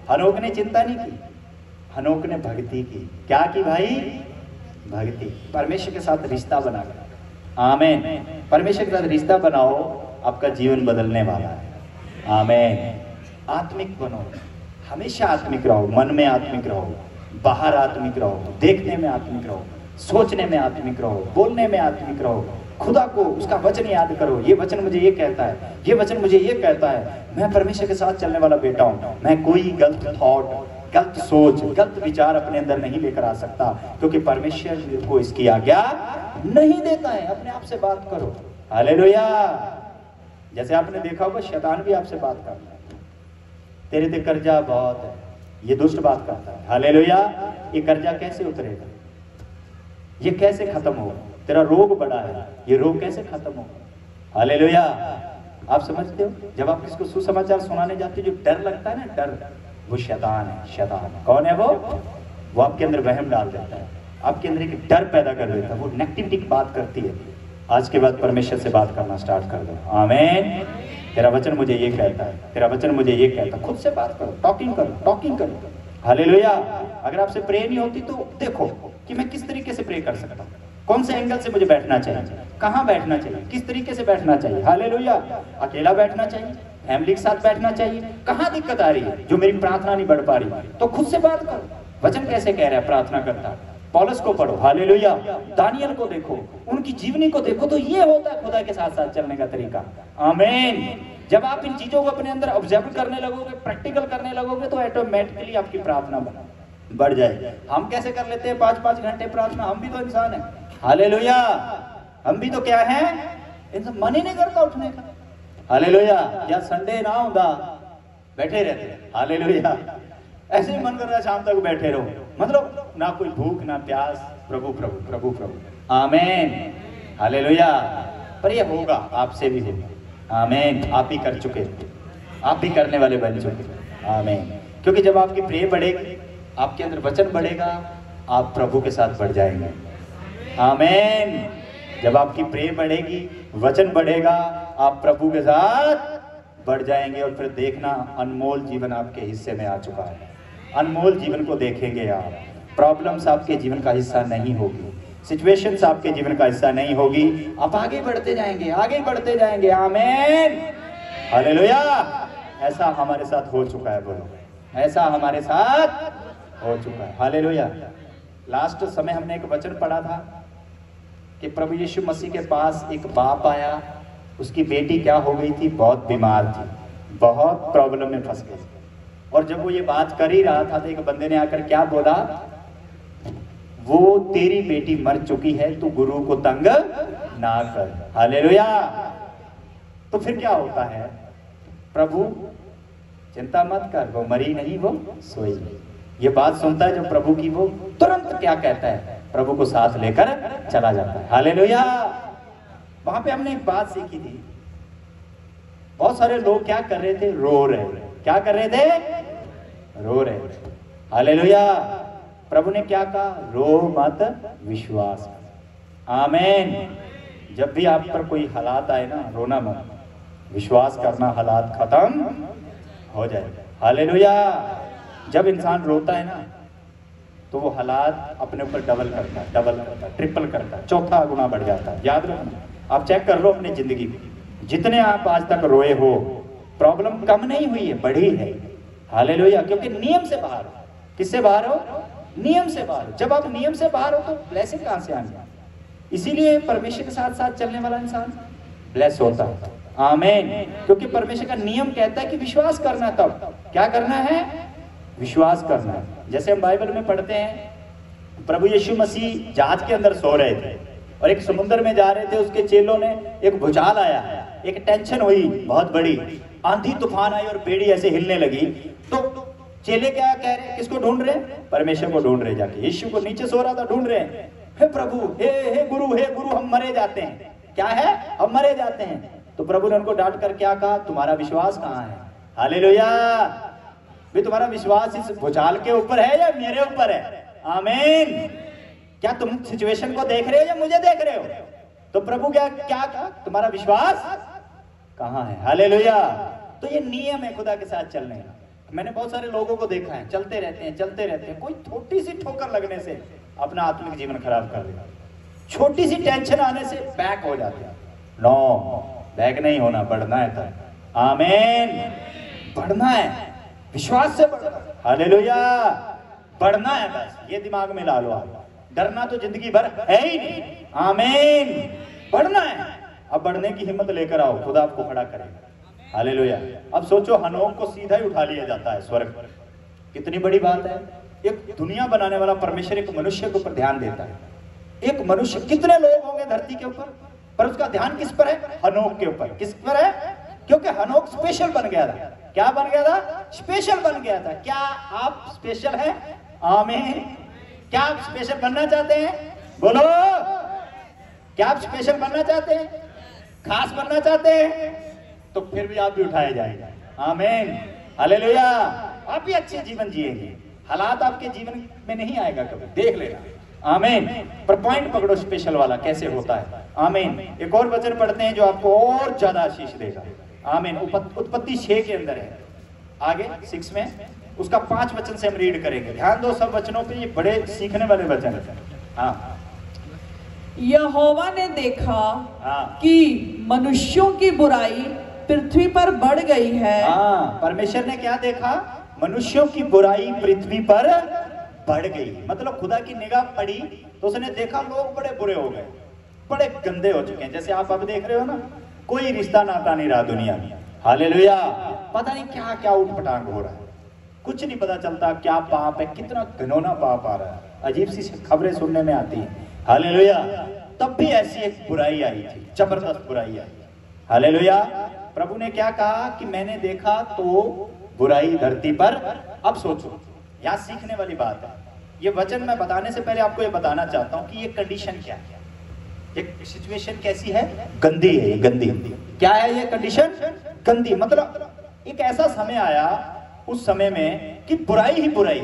हनोक ने चिंता नहीं की, हनोक ने भक्ति की। क्या की भाई? भक्ति। परमेश्वर के साथ रिश्ता बनाकर। आमीन। परमेश्वर के साथ रिश्ता बनाओ, आपका जीवन बदलने वाला है। आमीन। आत्मिक बनो, हमेशा आत्मिक रहो, मन में आत्मिक रहो, बाहर आत्मिक रहो, देखने में आत्मिक रहो, सोचने में आत्मिक रहो, बोलने में आत्मिक रहो। खुदा को उसका वचन याद करो, ये वचन मुझे ये कहता है, ये वचन मुझे ये कहता है। मैं परमेश्वर के साथ चलने वाला बेटा हूँ, मैं कोई गलत थॉट, गलत सोच, गलत विचार अपने अंदर नहीं लेकर आ सकता, क्योंकि परमेश्वर को इसकी आज्ञा नहीं देता है। अपने आप से बात करो। हालेलुया। जैसे आपने देखा होगा शैतान भी आपसे बात करता है, तेरे पे कर्जा बहुत है, ये दुष्ट बात करता है। हालेलुया। ये कर्जा कैसे उतरेगा, ये कैसे खत्म होगा, तेरा रोग बड़ा है, ये रोग कैसे खत्म होगा। हालेलुया। आप समझते हो, जब आप किसको सुसमाचार सुनाने जाते हो, जो डर लगता है ना, डर, वो शैतान है। शैतान कौन है? वो आपके अंदर वहम डाल देता है, आपके अंदर एक डर पैदा कर देता है, वो नेगेटिविटी की बात करती है। आज के बाद परमेश्वर से बात करना स्टार्ट कर दो। आमीन। तेरा वचन मुझे ये कहता है, तेरा वचन मुझे ये कहता है। खुद से बात करो, टॉकिंग करो, टॉकिंग करो। हालेलुया। अगर आपसे प्रे नहीं होती तो देखो कि मैं किस तरीके से प्रे कर सकता हूँ, कौन से एंगल से मुझे बैठना चाहिए, कहाँ बैठना चाहिए, किस तरीके से बैठना चाहिए। हालेलुया। अकेला बैठना चाहिए, फैमिली के साथ बैठना चाहिए, कहाँ दिक्कत आ रही है जो मेरी प्रार्थना नहीं बढ़ पा रही, तो खुद से बात करो। वचन कैसे कह रहा है प्रार्थना करता, पौलुस को पढ़ो। हालेलुया। दानियल को देखो, उनकी जीवनी को देखो, तो ये होता है खुदा के साथ साथ चलने का तरीका। आमीन। जब आप इन चीजों को अपने अंदर ऑब्जर्व करने लगोगे, प्रैक्टिकल करने लगोगे, तो ऑटोमेटिकली आपकी प्रार्थना बढ़ जाएगी। हम कैसे कर लेते हैं 5-5 घंटे प्रार्थना, हम भी तो इंसान है। हालेलुया। हम भी तो क्या है, इनसे मन ही नहीं करता उठने का। हालेलुया। या संडे ना होता बैठे रहते। हालेलुया। ऐसे ही मन कर रहा है शाम तक बैठे रहो, मतलब ना कोई भूख ना प्यास, प्रभु प्रभु प्रभु प्रभु। आमीन। हालेलुया। पर ये होगा, आपसे भी होगा। आमीन। आप भी कर चुके, आप भी करने वाले बन चुके। आमीन। क्योंकि जब आपकी प्रेम बढ़ेगी, आपके अंदर वचन बढ़ेगा, आप प्रभु के साथ बढ़ जाएंगे। आमीन। जब आपकी प्रेम बढ़ेगी, वचन बढ़ेगा, आप प्रभु के साथ बढ़ जाएंगे। और फिर देखना, अनमोल जीवन आपके हिस्से में आ चुका है। अनमोल जीवन को देखेंगे आप। प्रॉब्लम्स आपके जीवन का हिस्सा नहीं होगी, सिचुएशंस आपके जीवन का हिस्सा नहीं होगी। आप आगे बढ़ते जाएंगे, आगे बढ़ते जाएंगे। आमीन। हालेलुया। ऐसा हमारे साथ हो चुका है। बोलो, ऐसा हमारे साथ हो चुका है। हालेलुया। लास्ट समय हमने एक वचन पढ़ा था कि प्रभु यीशु मसीह के पास एक बाप आया, उसकी बेटी क्या हो गई थी, बहुत बीमार थी, बहुत प्रॉब्लम में फंस गई। और जब वो ये बात कर ही रहा था, तो एक बंदे ने आकर क्या बोला, वो तेरी बेटी मर चुकी है, तू गुरु को तंग ना कर। हालेलुया। तो फिर क्या होता है, प्रभु चिंता मत कर, वो मरी नहीं, वो सोई। ये बात सुनता है जो प्रभु की, वो तुरंत क्या कहता है, प्रभु को साथ लेकर चला जाता है। हालेलुया। वहां पे हमने एक बात सीखी थी, बहुत सारे लोग क्या कर रहे थे, रो रहे थे। क्या कर रहे थे, रो रहे थे। हालेलुया। प्रभु ने क्या कहा, रो मत, विश्वास कर। आमीन। जब भी आप पर कोई हालात आए ना, रोना मत, विश्वास करना, हालात खत्म हो जाएगा। हालेलुया। जब इंसान रोता है ना, तो वो हालात अपने ऊपर डबल करता है, डबल करता है, ट्रिपल करता है, चौथा गुना बढ़ जाता है। याद रखना, आप चेक कर लो अपनी जिंदगी में, जितने आप आज तक रोए हो, प्रॉब्लम कम नहीं हुई है, बढ़ी है। हालेलुया। क्योंकि नियम से बाहर हो। किससे बाहर हो, नियम से बाहर। जब आप नियम से बाहर हो तो ब्लेसिंग कहां से आएंगे। इसीलिए परमेश्वर के साथ साथ चलने वाला इंसान ब्लेस होता है। आमीन। क्योंकि परमेश्वर का नियम कहता है कि विश्वास करना। तब क्या करना है, विश्वास करना है। जैसे हम बाइबल में पढ़ते हैं, प्रभु यीशु मसीह जहाज के अंदर सो रहे थे और एक समुद्र में जा रहे थे, उसके चेलों ने, एक भूचाल आया, एक टेंशन हुई बहुत बड़ी, आंधी तूफान आई और बेड़ी ऐसे हिलने लगी। तो चेले क्या कह रहे हैं, किसको ढूंढ रहे हैं, परमेश्वर को ढूंढ रहे। जाके यीशु को नीचे सो रहा था, ढूंढ रहे हैं, हे प्रभु, हे गुरु, हम मरे जाते हैं। क्या है, हम मरे जाते हैं। तो प्रभु ने उनको डांट कर क्या कहा, तुम्हारा विश्वास कहाँ है। हालेलुया। भी तुम्हारा विश्वास इस भूचाल के ऊपर है या मेरे ऊपर है। आमीन। क्या तुम सिचुएशन को देख रहे हो या मुझे देख रहे हो। तो प्रभु क्या कहा, तुम्हारा विश्वास कहाँ है। हालेलुया। तो ये नियम है खुदा के साथ चलने का। मैंने बहुत सारे लोगों को देखा है, चलते रहते हैं, कोई छोटी सी ठोकर लगने से अपना आत्मिक जीवन खराब कर लेगा, छोटी सी टेंशन आने से बैक हो जाते हैं। नो, बैक नहीं होना, बढ़ना है। आमीन। बढ़ना है। विश्वास से बढ़ना। हालेलुया, बढ़ना है बस, ये दिमाग में ला लो आप। डरना तो जिंदगी भर है ही नहीं। आमीन, बढ़ना है। अब बढ़ने की हिम्मत लेकर आओ, खुदा आपको खड़ा करेगा। हालेलुया। अब सोचो, हनोक को सीधा ही उठा लिया जाता है स्वर्ग पर। कितनी बड़ी बात है। एक दुनिया बनाने वाला परमेश्वर एक मनुष्य के ऊपर ध्यान देता है। एक मनुष्य, कितने लोग होंगे धरती के ऊपर, पर उसका ध्यान किस पर है? हनोक के ऊपर। किस पर है? क्योंकि हनोक स्पेशल बन गया था। क्या बन गया था? स्पेशल बन गया था। क्या आप स्पेशल हैं? आमीन। क्या आप स्पेशल बनना चाहते हैं? बोलो, क्या आप स्पेशल बनना चाहते हैं? खास बनना चाहते हैं? तो फिर भी आप भी उठाए जाएंगे। आमीन, हालेलुया। आप भी अच्छे जीवन जिएंगे। हालात आपके जीवन में नहीं आएगा कभी, देख लेना। आमीन। पर पॉइंट पकड़ो स्पेशल वाला कैसे होता है। आमीन। एक और वचन पढ़ते हैं जो आपको और ज्यादा आशीष देगा। आमीन। उत्पत्ति 6 के अंदर है, आगे 6 में, उसका 5 वचन से हम रीड करेंगे। ध्यान दो सब वचनों पे, ये बड़े सीखने वाले वचन है। हाँ। यहोवा ने देखा कि मनुष्यों की बुराई पृथ्वी पर बढ़ गई है। हाँ, परमेश्वर ने क्या देखा? मनुष्यों की बुराई पृथ्वी पर बढ़ गई। मतलब खुदा की निगाह पड़ी तो उसने देखा लोग बड़े बुरे हो गए, बड़े गंदे हो चुके हैं। जैसे आप अब देख रहे हो ना, कोई रिश्ता नाता नहीं रहा दुनिया में। हालेलुया। पता नहीं क्या क्या उठपटांग हो रहा है, कुछ नहीं पता चलता क्या पाप है, कितना घिनौना पाप आ रहा है। अजीब सी खबरें सुनने में आती हैं। हालेलुया। तब भी ऐसी एक बुराई आई थी, जबरदस्त बुराई आई। हालेलुया। प्रभु ने क्या कहा कि मैंने देखा तो बुराई धरती पर। अब सोचो, यहाँ सीखने वाली बात है। ये वचन मैं बताने से पहले आपको ये बताना चाहता हूँ कि ये कंडीशन क्या है, ये सिचुएशन कैसी है? गंदी है, ये गंदी। क्या है ये कंडीशन? गंदी। मतलब एक ऐसा समय आया उस समय में कि बुराई ही बुराई।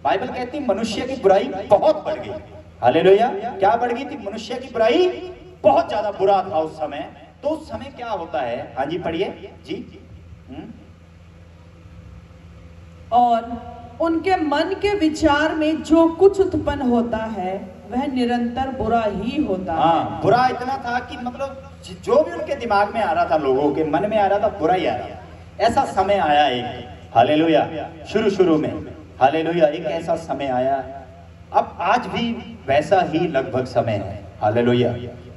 बाइबल कहती है मनुष्य की बुराई बहुत बढ़ गई। हालेलुया। क्या बढ़ गई थी? मनुष्य की बुराई बहुत ज्यादा बुरा था उस समय। तो उस समय क्या होता है? हाँ जी, पढ़िए जी। और उनके मन के विचार में जो कुछ उत्पन्न होता है वह निरंतर बुरा ही होता है। बुरा इतना था कि मतलब जो भी उनके दिमाग में आ रहा था, लोगों के मन में आ रहा था, बुरा ही आ रहा था। ऐसा समय आया एक, हालेलुया, शुरू में। हालेलुया। एक ऐसा समय आया, अब आज भी वैसा ही लगभग समय है। हालेलुया।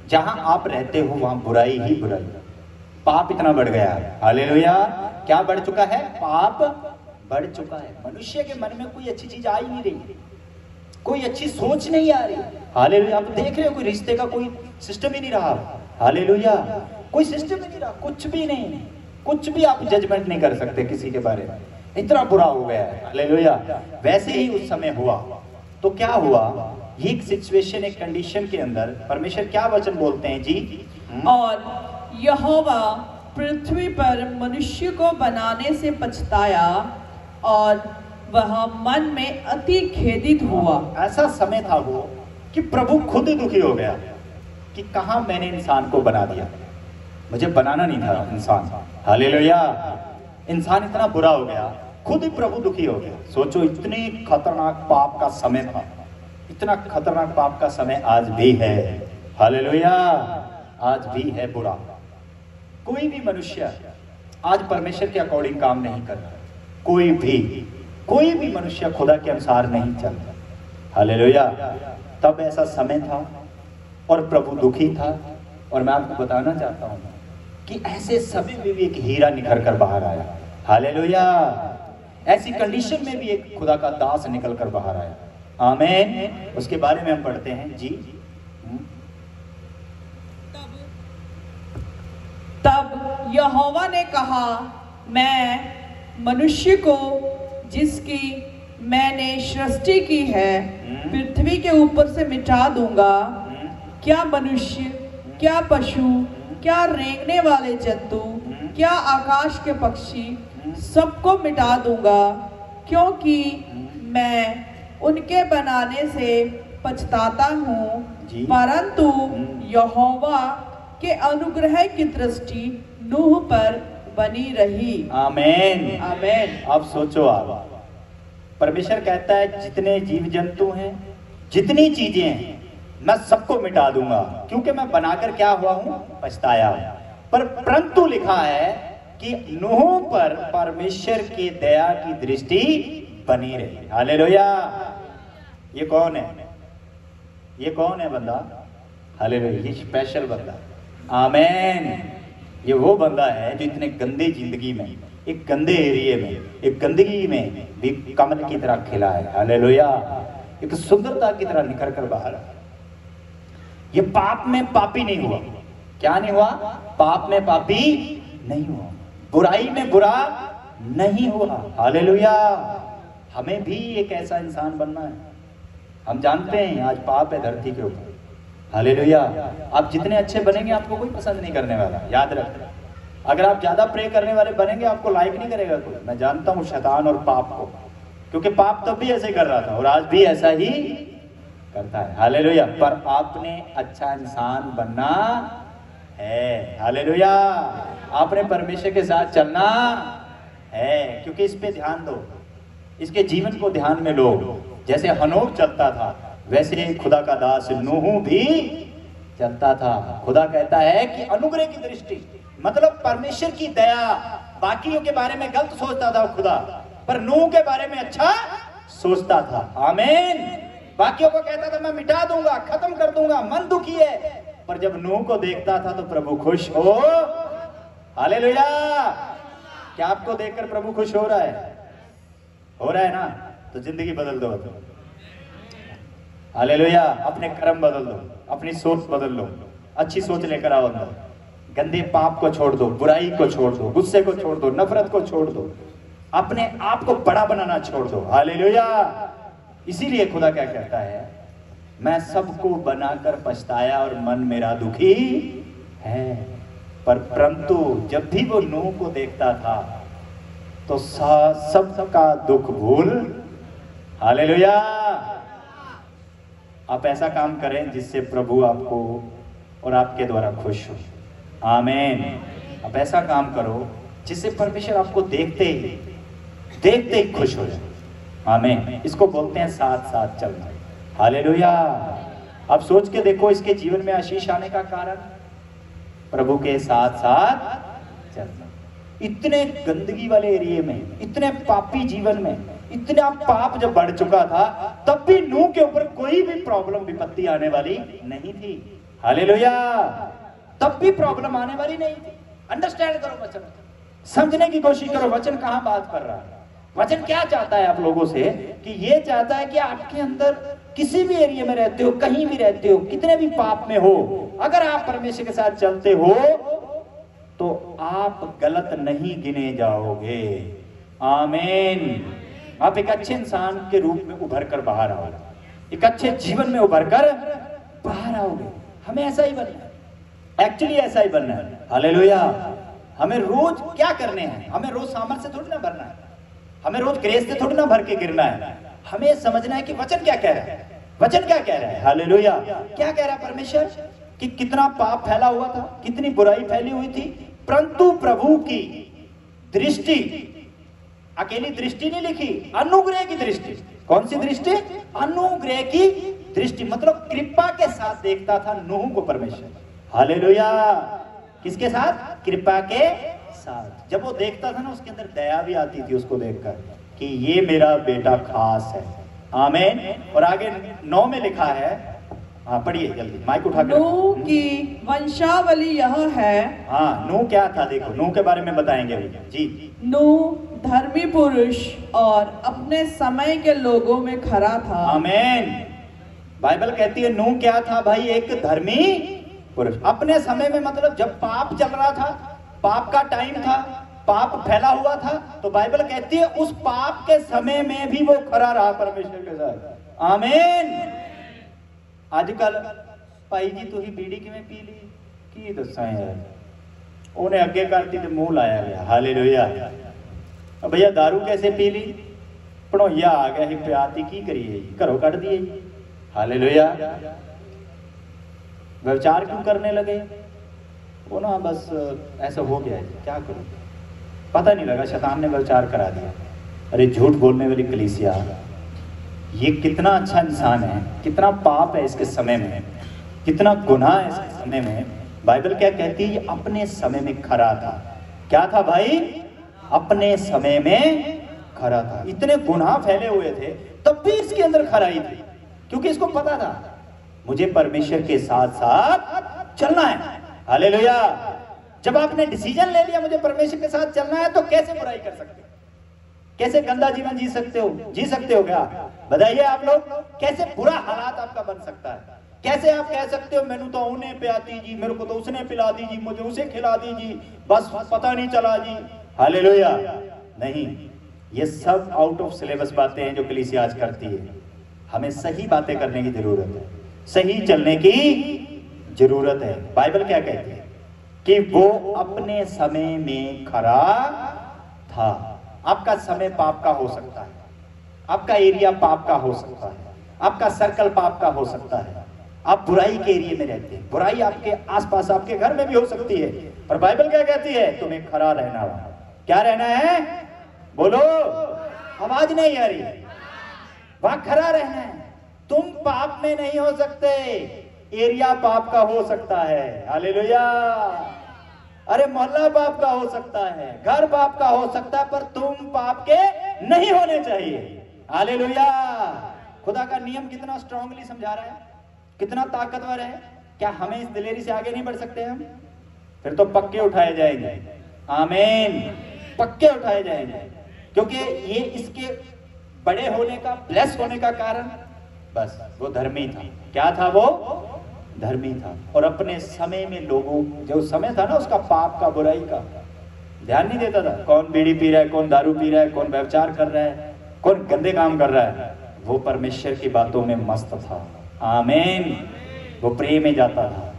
जहां आप रहते हो वहां बुराई ही बुराई, पाप इतना बढ़ गया है। हालेलुया। क्या बढ़ चुका है? पाप बढ़ चुका है। मनुष्य के मन में कोई अच्छी चीज आ ही नहीं रही, कोई अच्छी सोच नहीं आ रही। हालेलुया। आप देख रहे हो कोई रिश्ते का कोई सिस्टम ही नहीं रहा। हालेलुया। कोई सिस्टम ही नहीं रहा, कुछ भी नहीं, कुछ भी आप जजमेंट नहीं कर सकते किसी के बारे में, इतना बुरा हो गया है। हालेलुया। वैसे ही उस समय हुआ। तो क्या हुआ? ये एक सिचुएशन, एक कंडीशन के अंदर परमेश्वर क्या वचन बोलते हैं जी? और यहोवा पृथ्वी पर मनुष्य को बनाने से पछताया और वह मन में अति खेदित हुआ। ऐसा समय था वो कि प्रभु खुद दुखी हो गया कि कहां मैंने इंसान को बना दिया, मुझे बनाना नहीं था इंसान। हालेलुया। इंसान इतना बुरा हो गया, खुद ही प्रभु दुखी हो गया। सोचो, इतनी खतरनाक पाप का समय था, इतना खतरनाक पाप का समय आज भी है। हालेलुया। आज भी है बुरा। कोई भी मनुष्य आज परमेश्वर के अकॉर्डिंग काम नहीं कर रहा। कोई भी मनुष्य खुदा के अनुसार नहीं चल रहा। हालेलुया। तब ऐसा समय था और प्रभु दुखी था। और मैं आपको बताना चाहता हूं कि ऐसे समय में भी एक हीरा निखर कर बाहर आया। हालेलुया। ऐसी कंडीशन में भी एक खुदा का दास निकल कर बाहर आया। आमीन। उसके बारे में हम पढ़ते हैं जी। तब यहोवा ने कहा, मैं मनुष्य को जिसकी मैंने सृष्टि की है पृथ्वी के ऊपर से मिटा दूंगा। क्या मनुष्य, क्या पशु, क्या रेंगने वाले जंतु, क्या आकाश के पक्षी, सबको मिटा दूंगा, क्योंकि मैं उनके बनाने से पछताता हूँ। परंतु यहोवा के अनुग्रह की दृष्टि नूह पर बनी रही। आमीन। आमीन। अब सोचो, आप परमेश्वर कहता है जितने जीव जंतु हैं, जितनी चीजें हैं, मैं सबको मिटा दूंगा, क्योंकि मैं बनाकर क्या हुआ हूं? पछताया। पर परंतु लिखा है कि नूह पर परमेश्वर की दया की दृष्टि बनी रही। हालेलुया। ये कौन है? ये कौन है बंदा? हालेलुया, ये स्पेशल बंदा। आमीन। ये वो बंदा है जो इतने गंदी जिंदगी में, एक गंदे एरिया में, एक गंदगी में भी कमल की तरह खिला है। हालेलुया। एक सुंदरता की तरह निखर कर बाहर आया। ये पाप में पापी नहीं हुआ। क्या नहीं हुआ? पाप में पापी नहीं हुआ, बुराई में बुरा नहीं हुआ। हालेलुया। हमें भी एक ऐसा इंसान बनना है। हम जानते हैं आज पाप है धरती के ऊपर। हालेलुया। आप जितने अच्छे बनेंगे आपको कोई पसंद नहीं करने वाला, याद रखना। अगर आप ज्यादा प्रे करने वाले बनेंगे आपको लाइक नहीं करेगा कोई। मैं जानता हूं शैतान और पाप को, क्योंकि पाप तब भी ऐसे कर रहा था और आज भी ऐसा ही करता है। हालेलुया। पर आपने अच्छा इंसान बनना है। हालेलुया। आपने परमेश्वर के साथ चलना है, क्योंकि इस पे ध्यान दो, इसके जीवन को ध्यान में लो। जैसे हनोक चलता था वैसे खुदा का दास नूह भी चलता था। खुदा कहता है कि अनुग्रह की दृष्टि, मतलब परमेश्वर की दया। बाकियों के बारे में गलत सोचता था खुदा, पर नूह के बारे में अच्छा सोचता था। आमीन। बाकियों को कहता था मैं मिटा दूंगा, खत्म कर दूंगा, मन दुखी है, पर जब नूह को देखता था तो प्रभु खुश हो। हालेलुया। क्या आपको देखकर प्रभु खुश हो रहा है? हो रहा है ना? तो जिंदगी बदल दो। हालेलुया। अपने कर्म बदल दो, अपनी सोच बदल लो, अच्छी सोच लेकर आओ अंदर। गंदे पाप को छोड़ दो, बुराई को छोड़ दो, गुस्से को छोड़ दो, नफरत को छोड़ दो, अपने आप को बड़ा बनाना छोड़ दो। हालेलुया। इसीलिए खुदा क्या कहता है, मैं सबको बनाकर पछताया और मन मेरा दुखी है। पर परंतु जब भी वो नूह को देखता था तो सबका दुख भूल। हालेलुया। आप ऐसा काम करें जिससे प्रभु आपको और आपके द्वारा खुश हो। आमीन। आप ऐसा काम करो जिससे परमेश्वर आपको देखते ही खुश हो जाए। आमीन। इसको बोलते हैं साथ साथ चलना। हालेलुया। आप सोच के देखो इसके जीवन में आशीष आने का कारण प्रभु के साथ साथ चलना। इतने गंदगी वाले एरिया में, इतने पापी जीवन में, इतना पाप जब बढ़ चुका था, तब भी नूह के ऊपर कोई भी प्रॉब्लम विपत्ति आने वाली नहीं थी। हालेलुया। तब भी प्रॉब्लम आने वाली नहीं थी। अंडरस्टैंड करो वचन, समझने की कोशिश करो वचन कहां बात कर रहा है। वचन क्या चाहता है आप लोगों से? कि ये चाहता है कि आपके अंदर किसी भी एरिया में रहते हो, कहीं भी रहते हो, कितने भी पाप में हो, अगर आप परमेश्वर के साथ चलते हो तो आप गलत नहीं गिने जाओगे। आमीन। आप एक अच्छे इंसान के रूप में उभर कर बाहर आओगे, एक अच्छे जीवन में उभर कर बाहर आओगे। हमें ऐसा ही बनना है, एक्चुअली ऐसा ही बनना है। हालेलुया। हमें रोज क्या करने हैं? हमें रोज सामर्थ से थोड़ी ना भरना है, हमें रोज ग्रेस से थोड़ी ना भर के गिरना है। हमें समझना है कि वचन क्या कह रहा है। वचन क्या कह रहा है? हालेलुया। क्या कह रहा है परमेश्वर? कि कितना पाप फैला हुआ था, कितनी बुराई फैली हुई थी, परंतु प्रभु की दृष्टि, अकेली दृष्टि नहीं लिखी, अनुग्रह की दृष्टि। कौन सी दृष्टि? अनुग्रह की दृष्टि, मतलब कृपा के साथ देखता था नूह को परमेश्वर। हालेलुया। किसके साथ? कृपा के साथ। जब वो देखता था ना, उसके अंदर दया भी आती थी उसको देखकर कि ये मेरा बेटा खास है। आमीन। और आगे 9 में लिखा है, हाँ पढ़िए जल्दी, माइक उठा कर। नूह की वंशावली यह है। हाँ, नूह क्या था? देखो नूह के बारे में बताएंगे अभी जी। नूह धर्मी पुरुष और अपने समय के लोगों में खरा था। आमीन। बाइबल कहती है नूह क्या था भाई? एक धर्मी पुरुष। अपने समय में मतलब जब पाप चल रहा था, पाप का टाइम था, पाप फैला हुआ था, तो बाइबल कहती है उस पाप के समय में भी वो खरा रहा परमेश्वर के साथ। आमीन। आजकल भाई जी तुही बीड़ी किवें पी ली की दसां यार, उन्हें अगे करती तो मुंह लाया गया। हालेलुया। भैया दारू कैसे पी ली? भणोइया आ गया ही प्याती, की करिए घरों कट दिए। हालेलुया। व्यभिचार क्यों करने लगे? वो ना बस ऐसा हो गया है, क्या करूं, पता नहीं लगा, शैतान ने व्यभिचार करा दिया। अरे झूठ बोलने वाली कलीसिया, ये कितना अच्छा इंसान है, कितना पाप है इसके समय में, कितना गुनाह है इसके समय में। बाइबल क्या कहती है? ये अपने समय में खरा था। क्या था भाई? अपने समय में खरा था। इतने गुनाह फैले हुए थे तब भी इसके अंदर खराई थी, क्योंकि इसको पता था मुझे परमेश्वर के साथ साथ चलना है। हालेलुया। जब आपने डिसीजन ले लिया मुझे परमेश्वर के साथ चलना है, तो कैसे बुराई कर सकते हो? कैसे गंदा जीवन जी सकते हो? क्या बताइए आप लोग? कैसे बुरा हालात आपका बन सकता है? कैसे आप कह सकते हो मैंने तो उन्हें पे आती जी, मेरे को तो उसने पिला दी जी, मुझे उसे खिला दी जी, बस पता नहीं चला जी। हालेलुया। नहीं, ये सब आउट ऑफ सिलेबस बातें हैं जो कलीसिया आज करती है। हमें सही बातें करने की जरूरत है, सही चलने की जरूरत है। बाइबल क्या कहती है कि वो अपने समय में खरा था। आपका समय पाप का हो सकता है, आपका एरिया पाप का हो सकता है, आपका सर्कल पाप का हो सकता है, आप बुराई के एरिया में रहते हैं, बुराई आपके आसपास आपके घर में भी हो सकती है, पर बाइबल क्या कहती है? तुम्हें खरा रहना है। क्या रहना है? बोलो, आवाज नहीं आ रही है। वहां खरा रहना है। तुम पाप में नहीं हो सकते, एरिया पाप का हो सकता है। हालेलुया। अरे मोहल्ला पाप का हो सकता है, घर पाप का हो सकता है, पर तुम पाप के नहीं होने चाहिए। हालेलुया। खुदा का नियम कितना स्ट्रांगली समझा रहा है, कितना ताकतवर है। क्या हमें इस दिलेरी से आगे नहीं बढ़ सकते हम? फिर तो पक्के उठाए जाएंगे। आमीन। पक्के उठाए जाएंगे, क्योंकि ये इसके बड़े होने का, ब्लेस होने का कारण बस वो धर्मी था। क्या था वो? धर्मी था। और अपने समय में लोगों, जो समय था ना उसका पाप का, बुराई का, ध्यान नहीं देता था। कौन बीड़ी पी रहा है, कौन दारू पी रहा है, कौन व्यभिचार कर रहा है, कौन गंदे काम कर रहा है, वो परमेश्वर की बातों में मस्त था। आमीन। वो प्रेम में जाता था,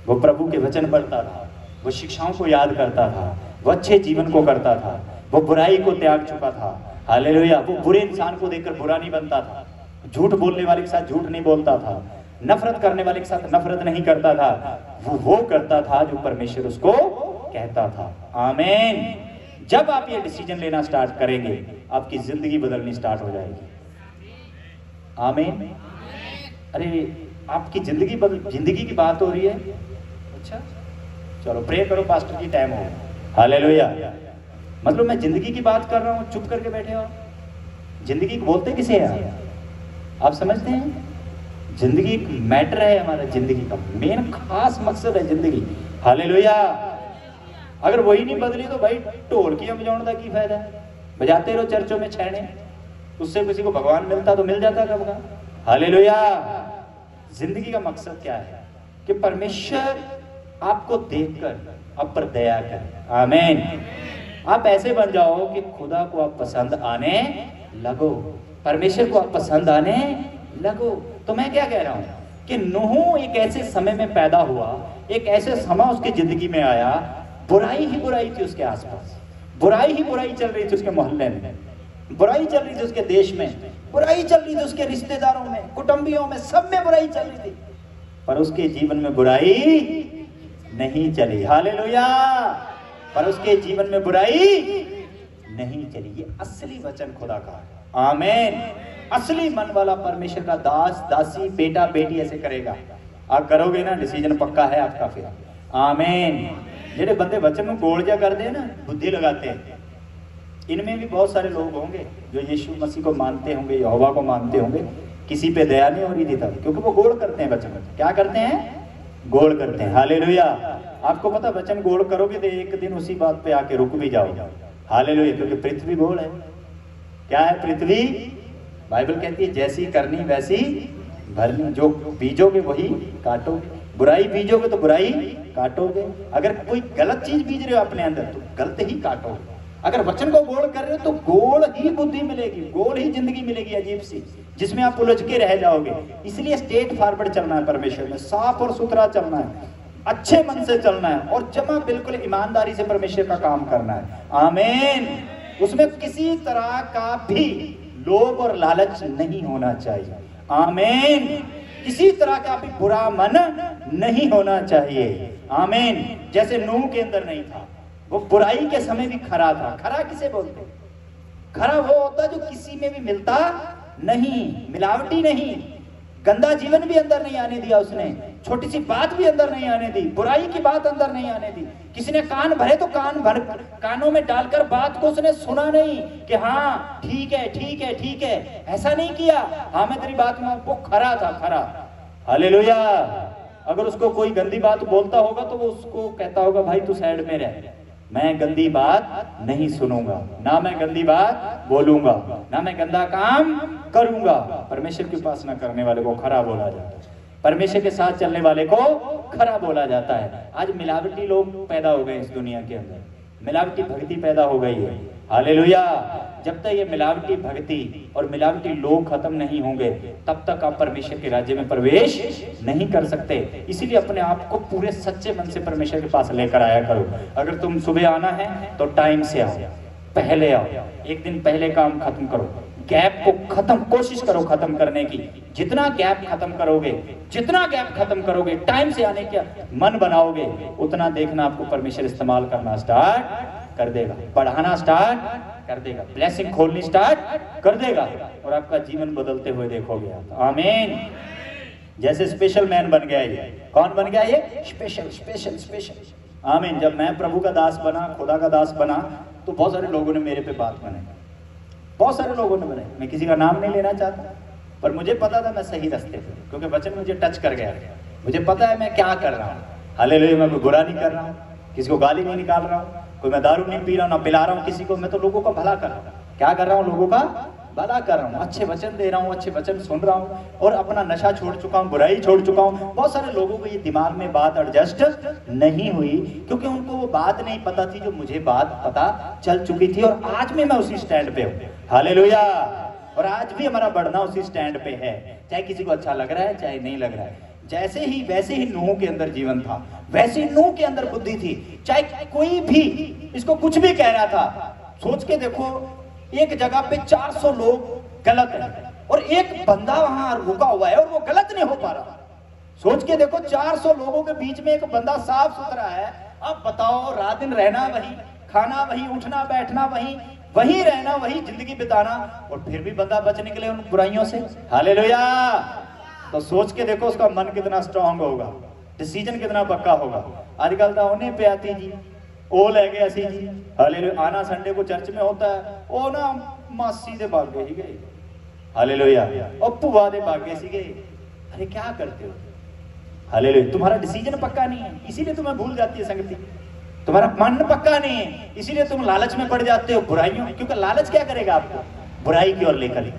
वो प्रभु के वचन पढ़ता था, वो शिक्षाओं को याद करता था, वो अच्छे जीवन को करता था, वो बुराई को त्याग चुका था। हालेलुया। वो बुरे इंसान को देखकर बुरा नहीं बनता था, झूठ बोलने वाले के साथ झूठ नहीं बोलता था, नफरत करने वाले के साथ नफरत नहीं करता था। वो करता था जो परमेश्वर उसको कहता था। आमीन। जब आप ये डिसीजन लेना स्टार्ट करेंगे, आपकी जिंदगी बदलनी स्टार्ट हो जाएगी। आमीन। अरे आपकी जिंदगी की बात हो रही है? अच्छा, चलो प्रे करो, पास्टर की टाइम हो। हालेलुया। मतलब मैं जिंदगी की बात कर रहा हूँ, चुप करके बैठे हो। जिंदगी बोलते किसे हैं आप समझते हैं? जिंदगी एक मैटर है, हमारा जिंदगी का मेन खास मकसद है जिंदगी। हालेलुया। अगर वही नहीं बदली तो भाई ढोलकियां बजाने का की फायदा है? बजाते रहो चर्चों में छैने, उससे किसी को भगवान मिलता तो मिल जाता कब का। हालेलुया। जिंदगी का मकसद क्या है? कि परमेश्वर आपको देखकर आप पर दया करे। आमीन। आप ऐसे बन जाओ कि खुदा को आप पसंद आने लगो, परमेश्वर को आप पसंद आने लगो। तो मैं क्या कह रहा हूं कि नूह एक ऐसे समय में पैदा हुआ, एक ऐसे समय उसकी जिंदगी में आया, बुराई ही बुराई थी उसके आसपास, बुराई ही बुराई चल रही थी उसके मोहल्ले में, बुराई चल रही थी उसके देश में, बुराई चल रही थी उसके रिश्तेदारों में, कुटुंबियों में, सब में बुराई चल रही थी, पर उसके जीवन में बुराई नहीं चली। हालेलुया। पर उसके जीवन में बुराई नहीं चली। ये असली वचन खुदा का है। आमीन। असली मन वाला परमेश्वर का दास, दासी, बेटा, बेटी ऐसे करेगा। आप करोगे ना, डिसीजन पक्का है आपका फिर। आमीन। जेडे बंदे वचन में गोल जा करते हैं ना, बुद्धि लगाते हैं, इनमें भी बहुत सारे लोग होंगे जो यीशु मसीह को मानते होंगे, यहोवा को मानते होंगे, किसी पे दया नहीं हो रही थी तब, क्योंकि वो गोल करते हैं वचन में। क्या करते हैं? गोल करते हैं। हालेलुया। आपको पता, वचन गोल करोगे तो एक दिन उसी बात पे आके रुक भी जाओ। हालेलुया। क्योंकि पृथ्वी गोल है। क्या है पृथ्वी? बाइबल कहती है जैसी करनी वैसी भरनी, जो बीजोगे वही काटोगे, बुराई बीजोगे तो बुराई काटोगे। अगर कोई गलत चीज बीज रहे हो अपने अंदर तो गलत ही काटोगे। अगर वचन को गोल कर रहे हो तो गोल ही बुद्धि मिलेगी, गोल ही जिंदगी मिलेगी अजीब सी, जिसमें आप उलझ के रह जाओगे। इसलिए स्ट्रेट फॉरवर्ड चलना है परमेश्वर में, साफ और सुथरा चलना है, अच्छे मन से चलना है, और जमा बिल्कुल ईमानदारी से परमेश्वर का काम करना है। आमीन। उसमें किसी तरह का भी लोभ और लालच नहीं होना चाहिए। आमीन। किसी तरह का भी बुरा मन नहीं होना चाहिए। आमीन। जैसे नूह के अंदर नहीं था, वो बुराई के समय भी खरा था। खरा किसे बोलते? खरा वो होता जो किसी में भी मिलता नहीं, मिलावटी नहीं, गंदा जीवन भी अंदर नहीं आने दिया उसने, छोटी सी बात भी अंदर नहीं आने दी, बुराई की बात अंदर नहीं आने दी। किसी ने कान भरे तो कानों में डालकर बात को उसने सुना नहीं कि हाँ ठीक है ठीक है ठीक है, ऐसा नहीं किया। हाँ मैं तेरी बात में, वो खरा था, खरा। हालेलुया। अगर उसको कोई गंदी बात बोलता होगा तो वो उसको कहता होगा भाई तू साइड में रह, मैं गंदी बात नहीं सुनूंगा, ना मैं गंदी बात बोलूंगा, ना मैं गंदा काम करूंगा। परमेश्वर की उपासना करने वाले को खरा बोला जाता है, परमेश्वर के साथ चलने वाले को खरा बोला जाता है। आज मिलावटी लोग पैदा हो गए इस दुनिया के अंदर, मिलावटी भक्ति पैदा हो गई है। हालेलुया। जब तक ये मिलावटी भक्ति और मिलावटी लोग खत्म नहीं होंगे तब तक आप परमेश्वर के राज्य में प्रवेश नहीं कर सकते। इसीलिए अपने आप को पूरे सच्चे मन से परमेश्वर के पास लेकर आया करो। अगर तुम सुबह आना है तो टाइम से आओ, पहले आओ, एक दिन पहले काम खत्म करो, गैप को खत्म, कोशिश करो खत्म करने की। जितना गैप खत्म करोगे, जितना गैप खत्म करोगे, टाइम से आने का मन बनाओगे, उतना देखना आपको परमेश्वर इस्तेमाल करना स्टार्ट कर देगा, बढ़ाना स्टार्ट कर देगा, ब्लेसिंग खोलनी स्टार्ट कर देगा और आपका जीवन बदलते हुए देखोगे आप। आमीन। जैसे स्पेशल मैन बन गया ये। कौन बन गया ये? Special special special. आमीन। जब मैं प्रभु का दास बना, खुदा का दास बना, तो बहुत सारे लोगों ने मेरे पे बात बनाई, बहुत सारे लोगों ने बनाई। मैं किसी का नाम नहीं लेना चाहता, पर मुझे पता था मैं सही रास्ते पे, क्योंकि वचन मुझे टच कर गया। मुझे पता है मैं क्या कर रहा हूँ। हालेलुया। मैं कोई बुरा नहीं कर रहा हूँ, किसी को गाली नहीं निकाल रहा हूँ, कोई मैं दारू नहीं पी रहा हूँ, ना पिला रहा हूँ किसी को। मैं तो लोगों का भला कर रहा हूँ। क्या कर रहा हूँ? लोगों का भला कर रहा हूँ, अच्छे वचन दे रहा हूँ, अच्छे वचन सुन रहा हूँ और अपना नशा छोड़ चुका हूँ, बुराई छोड़ चुका हूँ। बहुत सारे लोगों को ये दिमाग में बात एडजस्ट नहीं हुई, क्योंकि उनको वो बात नहीं पता थी जो मुझे बात पता चल चुकी थी। और आज भी मैं उसी स्टैंड पे हूँ। हालेलुया। और आज भी हमारा बढ़ना उसी स्टैंड पे है, चाहे किसी को अच्छा लग रहा है चाहे नहीं लग रहा है। जैसे ही वैसे ही नूह के अंदर जीवन था, वैसे ही नूह के अंदर बुद्धि थी। चाहे कोई भी इसको कुछ भी कह रहा था, सोच के देखो, एक जगह पे 400 लोग गलत हैं और एक बंदा वहां रुका हुआ है और वो गलत नहीं हो पा रहा। सोच के देखो, 400 लोगों के बीच में एक बंदा साफ सुथरा है। अब बताओ, रात दिन रहना वही, खाना वही, उठना बैठना वही, वही रहना, वही जिंदगी बिताना, और फिर भी बंदा बच निकले उन बुराइयों से। हालेलुया। तो सोच के देखो उसका मन कितना स्ट्रांग होगा, डिसीजन कितना पक्का होगा। आजकल तो होने पे आती जी, ओ ले गए असी जी। हालेलुया। आना संडे को चर्च में होता है, ओ ना मासी दे भागे ही गए। हालेलुया। और पुआ दे भागे सी गए। अरे क्या करते हो? हालेलुया। तुम्हारा डिसीजन पक्का नहीं है, इसीलिए तुम्हें भूल जाती है संगति। तुम्हारा मन पक्का नहीं है, इसीलिए तुम लालच में पड़ जाते हो, बुराइयों, क्योंकि लालच क्या करेगा आपको? बुराई की ओर लेकर।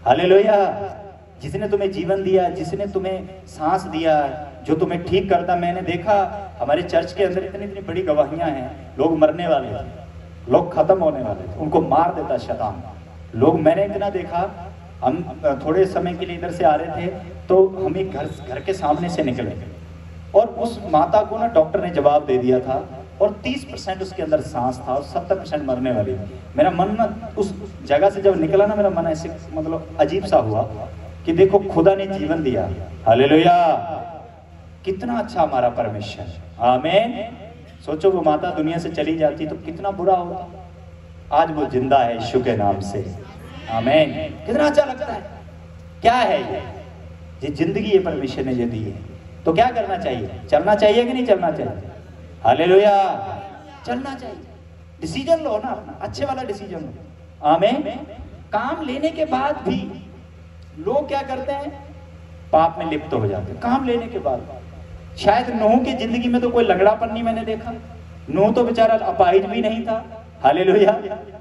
हालेलुया। जिसने तुम्हें जीवन दिया, जिसने तुम्हें सांस दिया, जो तुम्हें ठीक करता। मैंने देखा हमारे चर्च के अंदर इतनी इतनी बड़ी गवाहियां हैं, लोग मरने वाले थे, लोग खत्म होने वाले थे, उनको मार देता शैतान लोग। मैंने इतना देखा, हम थोड़े समय के लिए इधर से आ रहे थे तो हम एक घर के सामने से निकले और उस माता को ना डॉक्टर ने जवाब दे दिया था और 30% उसके अंदर सांस था और 70% मरने वाली। मेरा मन ना उस जगह से जब निकला ना, मेरा मन ऐसे मतलब अजीब सा हुआ कि देखो खुदा ने जीवन दिया। हालेलुया। कितना अच्छा हमारा परमेश्वर। आमीन। सोचो वो माता दुनिया से चली जाती तो कितना बुरा होता। आज वो जिंदा है यीशु के नाम से। आमीन। कितना अच्छा लगता है। क्या है ये जिंदगी ये परमेश्वर ने ये दी है, तो क्या करना चाहिए? चलना चाहिए कि नहीं चलना चाहिए? हालेलुया। चलना चाहिए। डिसीजन लो ना अपना, अच्छे वाला डिसीजन लो। आमीन। काम लेने के बाद भी लोग क्या करते हैं? पाप में लिप्त हो जाते हैं काम लेने के बाद। शायद नूह की जिंदगी में तो कोई लंगड़ापन नहीं मैंने देखा। नूह तो बेचारा अपाहिज भी नहीं था। हालेलुया।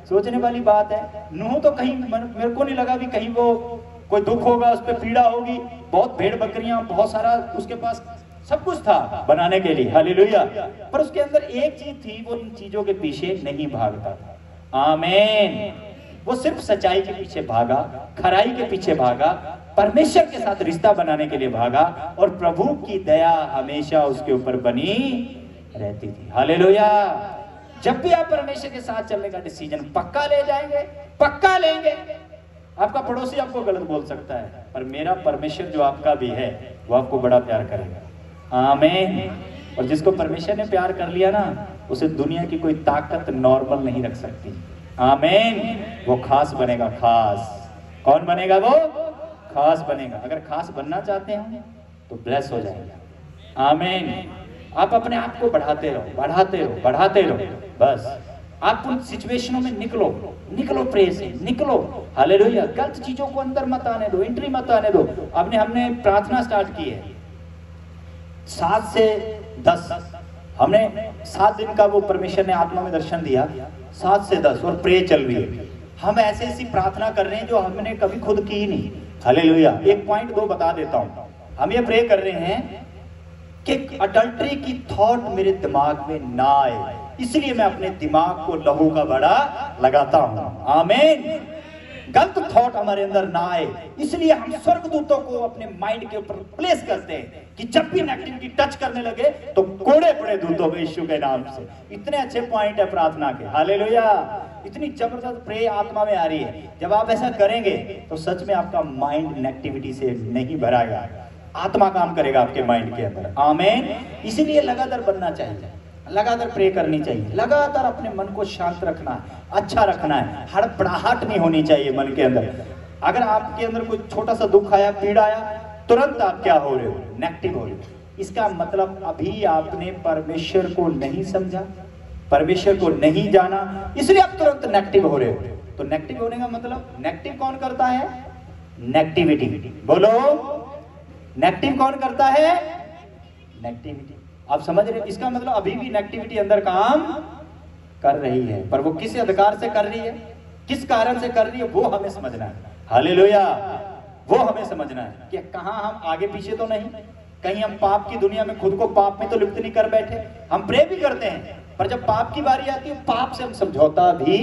सोचने वाली बात है। नूह तो कहीं, मेरे को नहीं लगा भी कहीं वो कोई दुख होगा, उस पर पीड़ा होगी। बहुत भेड़ बकरियां, बहुत सारा उसके पास सब कुछ था बनाने के लिए। हालेलुया। पर उसके अंदर एक चीज थी, वो इन चीजों के पीछे नहीं भागता था। आमीन। वो सिर्फ सच्चाई के पीछे भागा, खराई के पीछे भागा, परमेश्वर के साथ रिश्ता बनाने के लिए भागा और प्रभु की दया हमेशा उसके ऊपर बनी रहती थी। हालेलुया। जब भी आप परमेश्वर के साथ चलने का डिसीजन पक्का ले जाएंगे, पक्का लेंगे, आपका पड़ोसी आपको गलत बोल सकता है, पर मेरा परमेश्वर जो आपका भी है वो आपको बड़ा प्यार करेगा। आमीन। और जिसको परमेश्वर ने प्यार कर लिया ना, उसे दुनिया की कोई ताकत नॉर्मल नहीं रख सकती। आमीन। वो खास बनेगा, खास। कौन बनेगा? वो खास बनेगा। अगर खास बनना चाहते हैं तो ब्लेस हो जाएगा। आमीन। आप अपने आप को बढ़ाते रहो, बढ़ाते रहो, बढ़ाते रहो। बस आप उन सिचुएशनों में निकलो, निकलो प्रे से, निकलो। हालेलुया। गलत चीजों को अंदर मत आने दो, एंट्री मत आने दो। हमने प्रार्थना स्टार्ट की है 7 से 10, हमने 7 दिन का वो परमेश्वर ने आत्मा में दर्शन दिया, 7 से 10, और प्रे चल रही है। हम ऐसी ऐसी प्रार्थना कर रहे हैं जो हमने कभी खुद की ही नहीं। हालेलुया। 1.2 बता देता हूं। हम ये प्रे कर रहे हैं कि अडल्ट्री की थॉट मेरे दिमाग में ना आए, इसलिए मैं अपने दिमाग को लहू का बड़ा लगाता हूं। आमीन। गलत थॉट हमारे अंदर ना आए, इसलिए हम स्वर्गदूतों को अपने माइंड के ऊपर प्लेस करते हैं कि जब भी नेगेटिविटी टच करने लगे तो कोड़े पड़े दूतों को यीशु के नाम से। इतने अच्छे पॉइंट है प्रार्थना के। हालेलुया। इतनी जबरदस्त प्रे आत्मा में आ रही है। जब आप ऐसा करेंगे तो सच में आपका माइंड नेगेटिविटी से नहीं भराएगा, आत्मा काम करेगा आपके माइंड के अंदर। आमीन। इसीलिए लगातार बनना चाहिए, लगातार प्रे करनी चाहिए, लगातार अपने मन को शांत रखना है, अच्छा रखना है। हड़बड़ाहट नहीं होनी चाहिए मन के अंदर। अगर आपके अंदर कोई छोटा सा दुख आया, पीड़ा आया, तुरंत आप क्या हो रहे हो? नेगेटिव हो रहे हो। इसका मतलब अभी आपने परमेश्वर को नहीं समझा, परमेश्वर को नहीं जाना, इसलिए आप तुरंत नेगेटिव हो रहे हो। तो नेगेटिव होने का मतलब, नेगेटिव कौन करता है? नेगेटिविटी। बोलो, नेगेटिव कौन करता है? नेगेटिविटी। आप समझ रहे हो? इसका मतलब अभी भी नेगेटिविटी अंदर काम कर रही है, पर वो किस अधिकार से कर रही है, किस कारण से कर रही है, वो हमें समझना है। हालेलुया। वो हमें समझना है कि कहां हम आगे पीछे तो नहीं, कहीं हम पाप की दुनिया में खुद को पाप में तो लिप्त नहीं कर बैठे। हम प्रे भी करते हैं, पर जब पाप की बारी आती है पाप से हम समझौता भी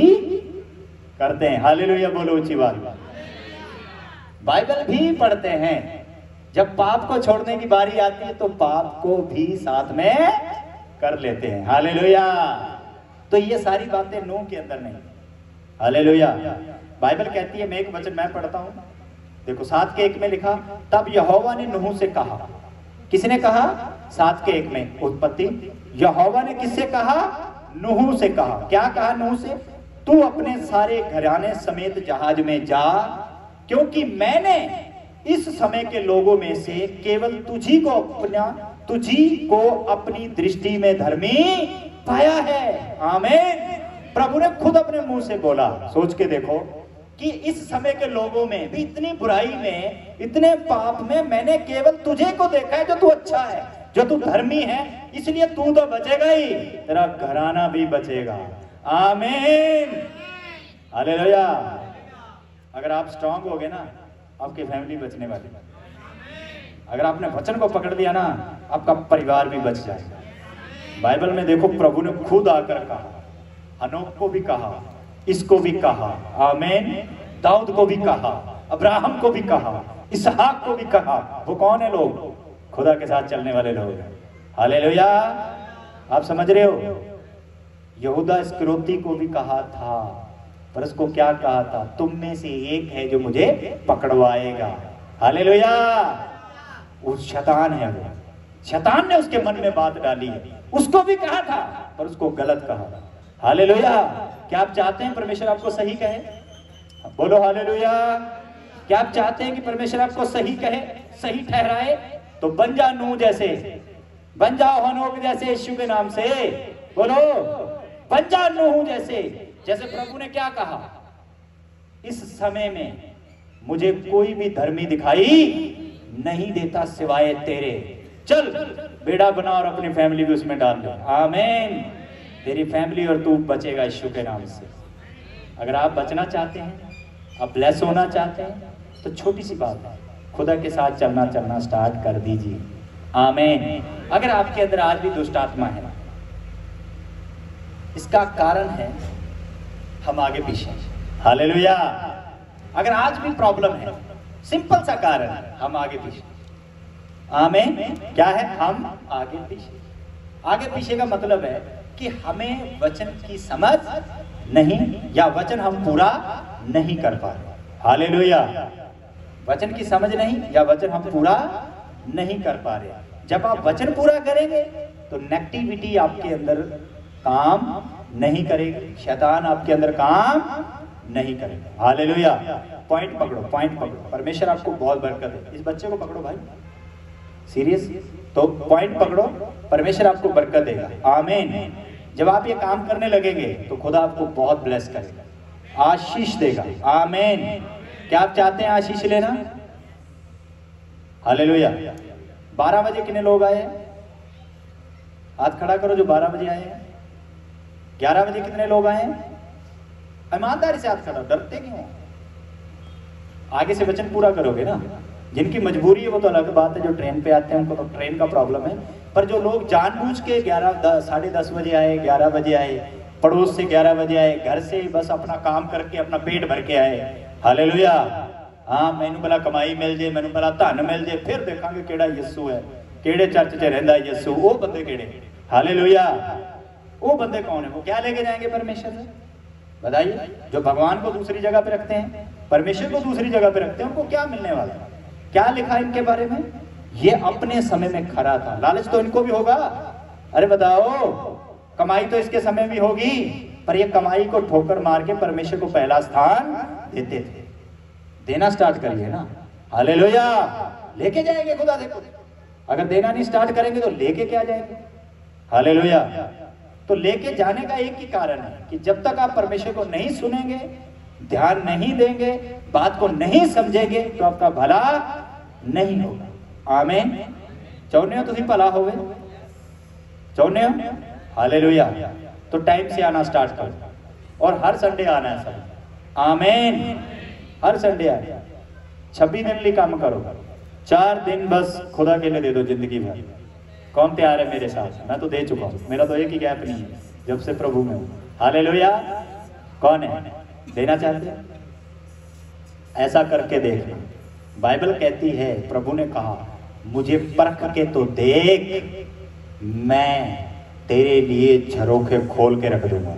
करते हैं। हालेलुया। बोलो ऊंची बात। बाइबल भी पढ़ते हैं, जब पाप को छोड़ने की बारी आती है तो पाप को भी साथ में कर लेते हैं। हालेलुया। तो ये सारी बातें नूह के अंदर नहीं। हालेलुया। बाइबल कहती है, मैं एक वचन मैं पढ़ता हूं, देखो 7:1 में लिखा, तब यहोवा ने नूह से कहा। किसने कहा? 7:1 में उत्पत्ति। यहोवा ने किससे कहा? नूह से कहा। क्या कहा नूह से? तू अपने सारे घराने समेत जहाज में जा, क्योंकि मैंने इस समय के लोगों में से केवल तुझी को अपनी दृष्टि में धर्मी पाया है। आमीन। प्रभु ने खुद अपने मुंह से बोला। सोच के देखो कि इस समय के लोगों में भी, इतनी बुराई में, इतने पाप में, मैंने केवल तुझे को देखा है जो तू अच्छा है, जो तू धर्मी है, इसलिए तू तो बचेगा ही, तेरा घराना भी बचेगा। आमीन। हालेलुया। अगर आप स्ट्रांग हो गए ना, आपकी फैमिली बचने वाली। अगर आपने वचन को पकड़ लिया ना, आपका परिवार भी बच जाएगा। बाइबल में देखो, प्रभु ने खुद आकर कहा, हनोक को भी कहा, इसको भी कहा, आमीन, दाऊद को भी कहा, अब्राहम को भी कहा, इसहाक को भी कहा। वो कौन है लोग? खुदा के साथ चलने वाले लोग हैं। हालेलुया। आप समझ रहे हो? यहूदा इस्करियोती को भी कहा था, पर उसको क्या कहा था? तुम में से एक है जो मुझे पकड़वाएगा। हालेलुया। वो शैतान है, वो शैतान ने उसके मन में बात डाली है। उसको भी कहा था, पर उसको गलत कहा। हालेलुया। क्या आप चाहते हैं परमेश्वर आपको सही कहे? बोलो हालेलुया। क्या आप चाहते हैं कि परमेश्वर आपको सही कहे, सही ठहराए? तो बन जा नूह जैसे, बन जाओ हनोक जैसे, यीशु के नाम से बोलो, बन जा नूह जैसे। जैसे प्रभु ने क्या कहा? इस समय में मुझे कोई भी धर्मी दिखाई नहीं देता सिवाय तेरे। चल बेड़ा बना और अपनी फैमिली भी उसमें डाल दो। आमीन। तेरी फैमिली और तू बचेगा यीशु के नाम से। अगर आप बचना चाहते हैं, आप ब्लेस होना चाहते हैं, तो छोटी सी बात है, खुदा के साथ चलना स्टार्ट कर दीजिए। आमीन। अगर आपके अंदर आज भी दुष्ट आत्मा है, इसका कारण है हम आगे पीछे। हालेलुया। अगर आज भी प्रॉब्लम है, सिंपल सा कारण है, हम आगे पीछे। आमीन। क्या है? हम आगे पीछे। आगे पीछे का मतलब है कि हमें वचन की समझ नहीं, या वचन हम पूरा नहीं कर पा रहे। हालेलुया। वचन की समझ नहीं, या वचन हम पूरा नहीं कर पा रहे। जब आप वचन पूरा करेंगे तो नेगेटिविटी आपके अंदर काम नहीं करेगी, शैतान आपके अंदर काम नहीं करेगा। हालेलुया। पॉइंट पकड़ो, पॉइंट पकड़ो। परमेश्वर आपको बहुत बरकत है। इस बच्चे को पकड़ो भाई, सीरियस। तो पॉइंट पकड़ो, परमेश्वर आपको बरकत देगा। आमीन। जब आप ये काम करने लगेंगे तो खुदा आपको बहुत ब्लेस करेगा, आशीष देगा। आमीन। क्या आप चाहते हैं आशीष लेना? हालेलुया। 12 बजे कितने लोग आए? हाथ खड़ा करो जो 12 बजे आए हैं। 11 बजे कितने लोग आए? ईमानदारी से हाथ खड़ा, डरते क्यों? आगे से वचन पूरा करोगे ना। जिनकी मजबूरी है वो तो अलग बात है, जो ट्रेन पे आते हैं उनको तो ट्रेन का प्रॉब्लम है, पर जो लोग जानबूझ के 10:30 बजे आए, 11 बजे आए, पड़ोस से 11 बजे आए, घर से बस अपना काम करके अपना पेट भर के आए, हालेलुया। हाँ, मैनू भला कमाई मिल जाए, मैनू भला धन मिल जाए, फिर देखांगे केड़ा यीशु है, केड़े चर्च च रहिंदा यीशु। वो बंदे केड़े? हालेलुया। वो बंदे कौन है? वो क्या लेके जाएंगे परमेश्वर से? बताइए। जो भगवान को दूसरी जगह पे रखते हैं, परमेश्वर को दूसरी जगह पे रखते हैं, उनको क्या मिलने वाला है? क्या लिखा है इनके बारे में? ये अपने समय में खरा था। लालच तो इनको भी होगा। अरे बताओ, कमाई तो इसके समय भी होगी, पर ये कमाई को ठोकर मार के परमेश्वर को पहला स्थान देते थे। देना स्टार्ट करिए ना। हालेलुया। लेके जाएंगे खुदा। देखो, अगर देना नहीं स्टार्ट करेंगे तो लेके क्या जाएंगे? हालेलुया। तो लेके जाने का एक ही कारण है कि जब तक आप परमेश्वर को नहीं सुनेंगे, ध्यान नहीं देंगे, बात को नहीं समझेंगे, तो आपका भला नहीं होगा। आमीन। चाहते हो तुम भला होवे? चाहते हो? हालेलुया। तो टाइम से आना स्टार्ट करो और हर संडे आना है सब। आमीन। हर संडे आना। 26 दिन लिए काम करो, 4 दिन बस खुदा के लिए दे दो जिंदगी भर। कौन तैयार है मेरे साथ? मैं तो दे चुका हूं, मेरा तो एक ही गैप नहीं है जब से प्रभु में हूं। हालेलुया। कौन है देना चाहते हैं? ऐसा करके देख। बाइबल कहती है, प्रभु ने कहा, मुझे परख के तो देख, मैं तेरे लिए झरोखे खोल के रख दूंगा,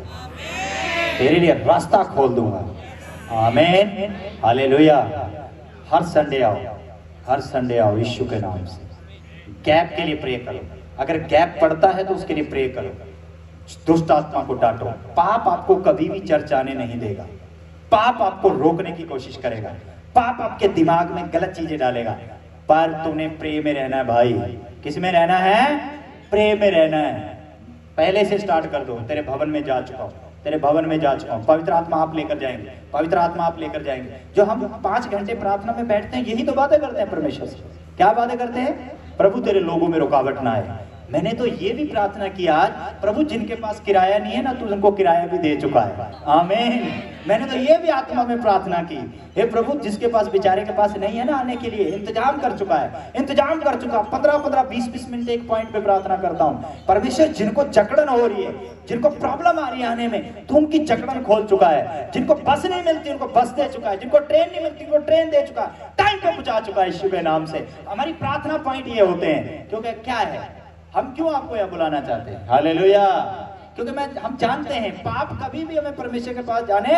तेरे लिए रास्ता खोल दूंगा। आमीन। हालेलुया। हर संडे आओ, हर संडे आओ यीशु के नाम से। गैप के लिए प्रे करो। अगर गैप पड़ता है तो उसके लिए प्रे करो। दुष्ट आत्मा को डांटो। पाप आपको कभी भी चर्च आने नहीं देगा। पाप आपको रोकने की कोशिश करेगा। पाप आपके दिमाग में गलत चीजें डालेगा। पर तुमने प्रे में रहना है भाई। किस में रहना है? प्रे में रहना है। पहले से स्टार्ट कर दो। तेरे भवन में जा चुका हूं, तेरे भवन में जा चुका हूं। पवित्र आत्मा आप लेकर जाएंगे, पवित्र आत्मा आप लेकर जाएंगे। जो हम 5 घंटे प्रार्थना में बैठते हैं, यही तो बातें करते हैं परमेश्वर से। क्या बातें करते हैं? प्रभु तेरे लोगों में रुकावट ना आए। मैंने तो ये भी प्रार्थना की आज, प्रभु जिनके पास किराया नहीं है ना, तू उनको किराया भी दे चुका है। आमीन। मैंने तो ये भी आत्मा में प्रार्थना की, हे प्रभु जिसके पास बेचारे के पास नहीं है ना आने के लिए, इंतजाम कर चुका है, इंतजाम कर चुका। 15-15, 20-20 मिनट एक पॉइंट पे प्रार्थना करता हूँ। परमेश्वर जिनको जकड़न हो रही है, जिनको प्रॉब्लम आ रही है आने में, तो उनकी जकड़न खोल चुका है। जिनको बस नहीं मिलती उनको बस दे चुका है, जिनको ट्रेन नहीं मिलती उनको ट्रेन दे चुका है, टाइम पे पहुंचा चुका है यीशु के नाम से। हमारी प्रार्थना पॉइंट ये होते हैं। क्योंकि क्या है, हम क्यों आपको यह बुलाना चाहते हैं? हालेलुया। क्योंकि हम जानते हैं पाप कभी भी हमें परमेश्वर के पास जाने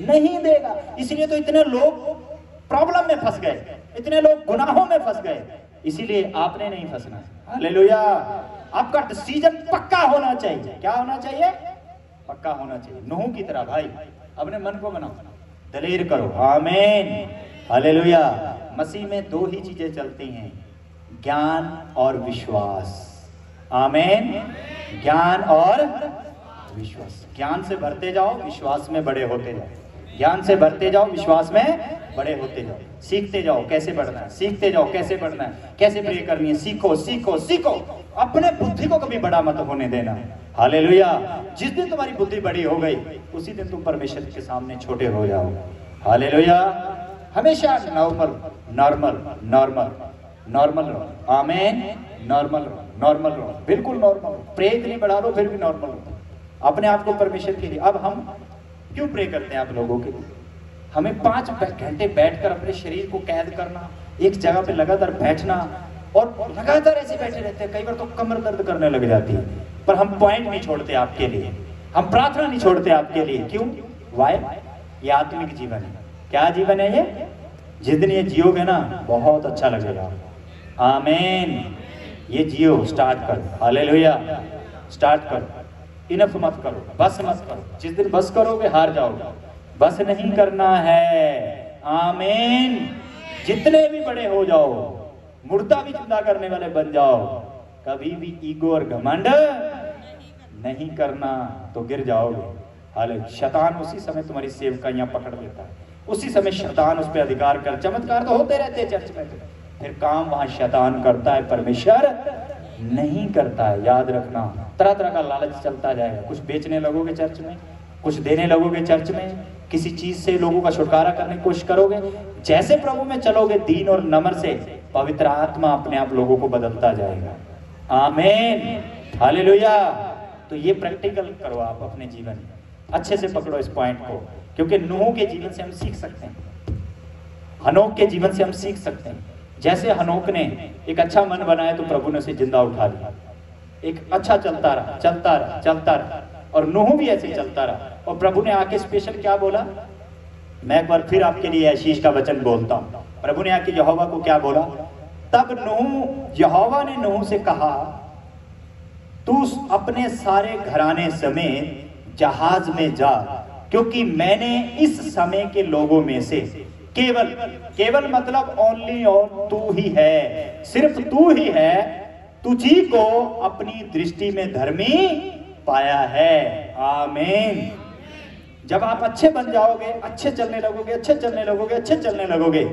नहीं देगा। इसलिए तो इतने लोग प्रॉब्लम में फंस गए, इतने लोग गुनाहों में फंस गए। इसीलिए आपने नहीं फंसना। हालेलुया। आपका डिसीजन पक्का होना चाहिए। क्या होना चाहिए? पक्का होना चाहिए। नूह की तरह भाई अपने मन को बनाओ, दलेर करो। आमीन। हालेलुया। मसीह में 2 ही चीजें चलती हैं, ज्ञान और विश्वास। आमीन। ज्ञान और विश्वास। ज्ञान से भरते जाओ, विश्वास में बड़े होते जाओ। ज्ञान से भरते जाओ, विश्वास में बड़े होते जाओ। सीखते जाओ कैसे बढ़ना है, सीखते जाओ कैसे बढ़ना है, कैसे प्रे करनी है। सीखो सीखो सीखो। अपने बुद्धि को कभी बड़ा मत होने देना। हालेलुया। जिस दिन तुम्हारी बुद्धि बड़ी हो गई, उसी दिन तुम परमेश्वर के सामने छोटे हो जाओ। हालेलुया। हमेशा नॉर्मल नॉर्मल नॉर्मल नॉर्मल रहो। आमीन। नॉर्मल रहो, नॉर्मल रहो, बिल्कुल नॉर्मल। प्रे नहीं बढ़ा लो फिर भी नॉर्मल रहो अपने आप को परमेश्वर के लिए। अब हम क्यों प्रे करते हैं आप लोगों के लिए? हमें 5 घंटे बैठकर अपने शरीर को कैद करना, एक जगह पे लगातार बैठना और लगातार ऐसे बैठे रहते हैं। कई बार तो कमर दर्द करने लग जाती है। पर हम पॉइंट नहीं छोड़ते आपके लिए, हम प्रार्थना नहीं छोड़ते आपके लिए। क्यों? वाई? ये आत्मिक जीवन है। क्या जीवन है ये? जिस दिन ये जियोगे ना, बहुत अच्छा लगेगा। आमीन। ये जियो, स्टार्ट करो। हालेलुया। स्टार्ट करो। इनफ मत करो, बस मत करो। जिस दिन बस करोगे हार जाओगे। बस नहीं करना है। आमीन। जितने भी बड़े हो जाओ, मुर्दा भी जिंदा करने वाले बन जाओ। कभी भी ईगो और घमंड नहीं करना, तो गिर जाओगे। हाले शैतान उसी समय तुम्हारी सेवकाइयां पकड़ लेता है, उसी समय शैतान उस पर अधिकार कर। चमत्कार तो होते रहते हैं चर्च में, फिर काम वहां शैतान करता है, परमेश्वर नहीं करता है। याद रखना, तरह तरह का लालच चलता जाएगा। कुछ बेचने लगोगे चर्च में, कुछ देने लगोगे चर्च में, किसी चीज से लोगों का छुटकारा करने की कोशिश करोगे। जैसे प्रभु में चलोगे दीन और नम्र से, पवित्र आत्मा अपने आप लोगों को बदलता जाएगा। आमीन, हालेलुया। तो ये प्रैक्टिकल करो आप अपने जीवन में, अच्छे से पकड़ो इस पॉइंट को, क्योंकि नूह के जीवन से हम सीख सकते हैं, हनोक के जीवन से हम सीख सकते हैं। जैसे हनोक ने एक अच्छा मन बनाया तो प्रभु ने उसे जिंदा उठा लिया, एक अच्छा चलता रहा चलता रहा चलता रहा, और नूह भी ऐसे चलता रहा। और प्रभु ने आके स्पेशल क्या बोला, मैं एक बार फिर आपके लिए आशीष का वचन बोलता हूं। प्रभु ने आके यहोवा को क्या बोला, तब नूह, यहोवा ने नूह से कहा, तू अपने सारे घराने समेत जहाज में जा, क्योंकि मैंने इस समय के लोगों में से केवल, केवल मतलब ओनली और तू ही है, सिर्फ तू ही है, तुझी को अपनी दृष्टि में धर्मी पाया है। आमीन। जब आप अच्छे बन जाओगे, अच्छे चलने लगोगे, अच्छे चलने लगोगे, अच्छे चलने लगोगे,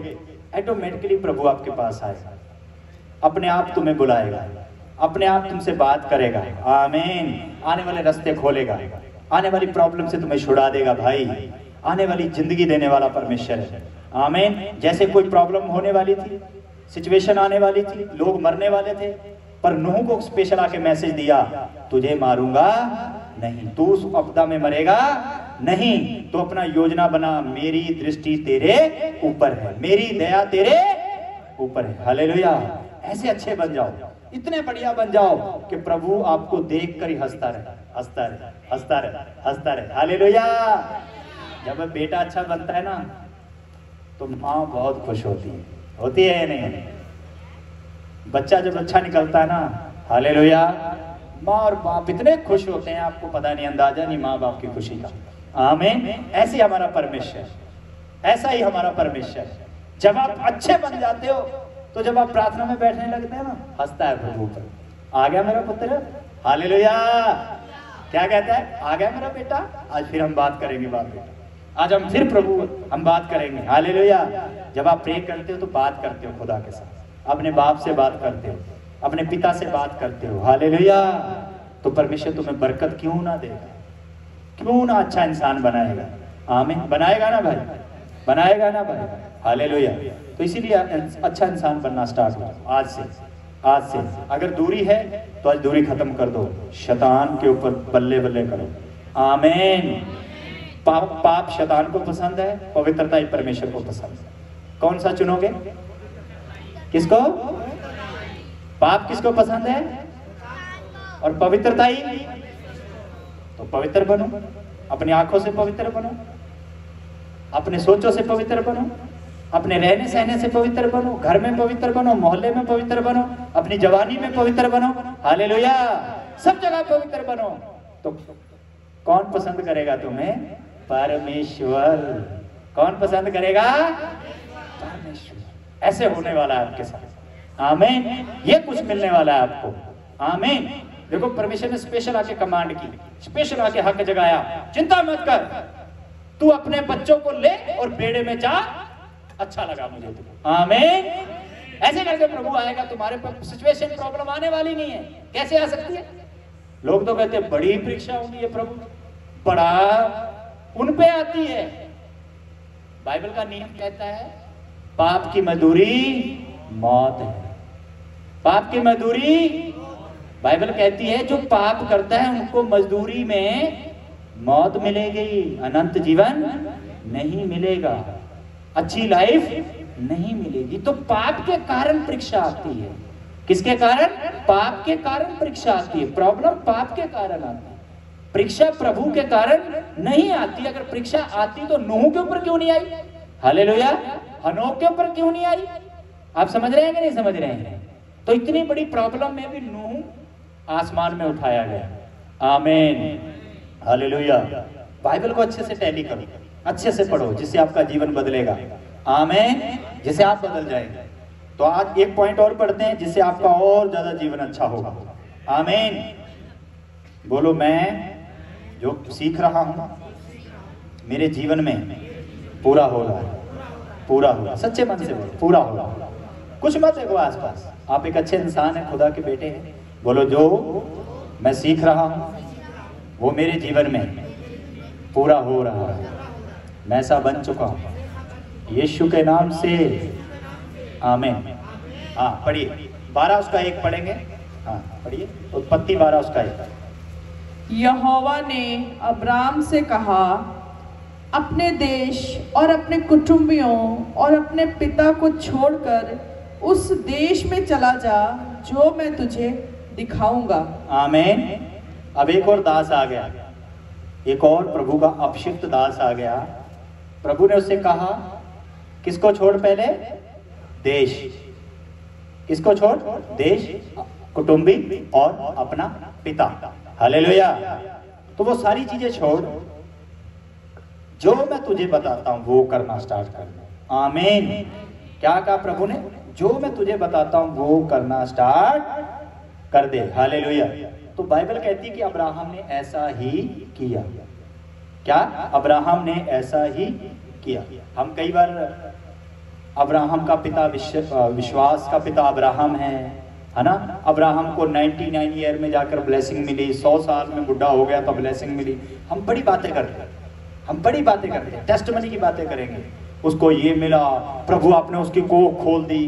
ऑटोमेटिकली प्रभु आपके पास आएगा, अपने आप तुम्हें बुलाएगा, अपने आप तुमसे बात करेगा। आमीन। आने वाले रास्ते खोलेगा, आने वाली प्रॉब्लम से तुम्हें छुड़ा देगा भाई, आने वाली जिंदगी देने वाला परमेश्वर है। आमीन। जैसे कोई प्रॉब्लम होने वाली थी, सिचुएशन आने वाली थी, लोग मरने वाले थे, पर नूह को स्पेशल आके मैसेज दिया, तुझे मारूंगा नहीं, तू उस आपदा में मरेगा नहीं, तो अपना योजना बना, मेरी दृष्टि तेरे ऊपर है, मेरी दया तेरे ऊपर है। हालेलुया। ऐसे अच्छे बन जाओ, इतने बढ़िया बन जाओ कि प्रभु आपको देखकर ही हंसता रहे, हंसता रहे, हंसता रहे, हंसता रहे। हालेलुया। जब बेटा अच्छा बनता है ना, तो माँ बहुत खुश होती है या नहीं? बच्चा जब अच्छा निकलता है ना, हालेलुया, माँ और बाप इतने खुश होते हैं, आपको पता नहीं, अंदाजा नहीं माँ बाप की खुशी का। आमीन। ऐसे ही हमारा परमेश्वर, ऐसा ही हमारा परमेश्वर। जब आप अच्छे बन जाते हो, तो जब आप प्रार्थना में बैठने लगते हैं ना, हंसता है प्रभु पर, आ गया मेरा पुत्र, हालेलुया। क्या कहता है, आ गया मेरा बेटा, आज फिर हम बात करेंगे बाप बेटा, आज हम फिर प्रभु हम बात करेंगे। हालेलुया। जब आप प्रे करते हो तो बात करते हो खुदा के साथ, अपने बाप से बात करते हो, अपने पिता से बात करते हो। हालेलुया। तो परमेश्वर तुम्हें बरकत क्यों ना देगा, क्यों ना अच्छा इंसान बनाएगा। आमीन। बनाएगा ना भाई, बनाएगा ना भाई। हालेलुया। तो इसीलिए अच्छा इंसान बनना स्टार्ट हो आज से। आज से अगर दूरी है तो आज दूरी खत्म कर दो, शैतान के ऊपर बल्ले बल्ले करो। आमीन। पाप शैतान को पसंद है, पवित्रता ही परमेश्वर को पसंद है। कौन सा चुनोगे, किसको? पाप किसको पसंद है और पवित्रता ही? तो पवित्र बनो, अपनी आंखों से पवित्र बनो, अपने सोचों से पवित्र बनो, अपने रहने सहने से पवित्र बनो, घर में पवित्र बनो, मोहल्ले में पवित्र बनो, अपनी जवानी में पवित्र बनो। हालेलुया। सब जगह पवित्र बनो। तो कौन पसंद करेगा तुम्हें? परमेश्वर। कौन पसंद करेगा? परमेश्वर। ऐसे होने वाला है आपके साथ। आमीन। ये कुछ मिलने वाला है आपको। आमीन। देखो परमेश्वर ने स्पेशल आके कमांड की, स्पेशल आके हक जगाया, चिंता मत कर, तू अपने बच्चों को ले और बेड़े में जा, अच्छा लगा मुझे तुझे। आमीन। ऐसे करके प्रभु आएगा, तुम्हारे पर सिचुएशन प्रॉब्लम आने वाली नहीं है। कैसे आ सकती है? लोग तो कहते हैं बड़ी परीक्षा होगी है प्रभु, बड़ा उन पे आती है। बाइबल का नियम कहता है पाप की मजदूरी मौत है। पाप की मजदूरी, बाइबल कहती है जो पाप करता है उनको मजदूरी में मौत मिलेगी, अनंत जीवन नहीं मिलेगा, अच्छी लाइफ नहीं मिलेगी। तो पाप के कारण परीक्षा आती है। किसके कारण? पाप के कारण परीक्षा आती है। प्रॉब्लम पाप के कारण आती है, परीक्षा प्रभु के कारण नहीं आती। अगर परीक्षा आती तो नूह के ऊपर क्यों नहीं आई? हालेलुया। हनोक के ऊपर क्यों नहीं आई? आप समझ रहे हैं कि नहीं समझ रहे हैं? तो इतनी बड़ी प्रॉब्लम में भी नूह आसमान में उठाया गया। आमीन। हालेलुया। बाइबल को अच्छे से टैली करो, अच्छे से पढ़ो, जिससे आपका जीवन बदलेगा। आमीन। जिससे आप बदल जाएंगे। तो आज एक पॉइंट और पढ़ते हैं जिससे आपका और ज्यादा जीवन अच्छा होगा। आमीन। बोलो, मैं जो सीख रहा हूं मेरे जीवन में पूरा हो रहा है, पूरा हो रहा। सच्चे मन से बोलो, पूरा हो रहा है। कुछ मत देखो आसपास, आप एक अच्छे इंसान हैं, खुदा के बेटे हैं। बोलो, जो मैं सीख रहा हूं वो मेरे जीवन में पूरा हो रहा है, मैं ऐसा बन चुका हूं यीशु के नाम से। आमीन। हाँ पढ़िए, 12 उसका 1 पढ़ेंगे। हाँ पढ़िए, उत्पत्ति 12 उसका 1। यहोवा ने अब्राम से कहा, अपने देश और अपने कुटुंबियों और अपने पिता को छोड़कर उस देश में चला जा जो मैं तुझे दिखाऊंगा। आमीन। अब एक और दास आ गया, एक और प्रभु का अभिषिक्त दास आ गया। प्रभु ने उससे कहा, किसको छोड़? पहले देश। किसको छोड़? देश, कुटुंबी और अपना पिता। हालेलुया। तो वो सारी चीजें छोड़, जो मैं तुझे बताता हूं वो करना स्टार्ट कर दे। आमीन। क्या कहा प्रभु ने? जो मैं तुझे बताता हूं वो करना स्टार्ट कर दे। हालेलुया। तो बाइबल कहती है कि अब्राहम ने ऐसा ही किया। क्या? अब्राहम ने ऐसा ही किया। हम कई बार अब्राहम का पिता विश्वास का पिता अब्राहम है ना। अब्राहम को 99 ईयर में जाकर ब्लेसिंग मिली, 100 साल में बुढ़ा हो गया तो ब्लेसिंग मिली। हम बड़ी बातें करते हैं, हम बड़ी बातें करते हैं, टेस्टमनी की बातें करेंगे। उसको ये मिला, प्रभु आपने उसकी कोख खोल दी,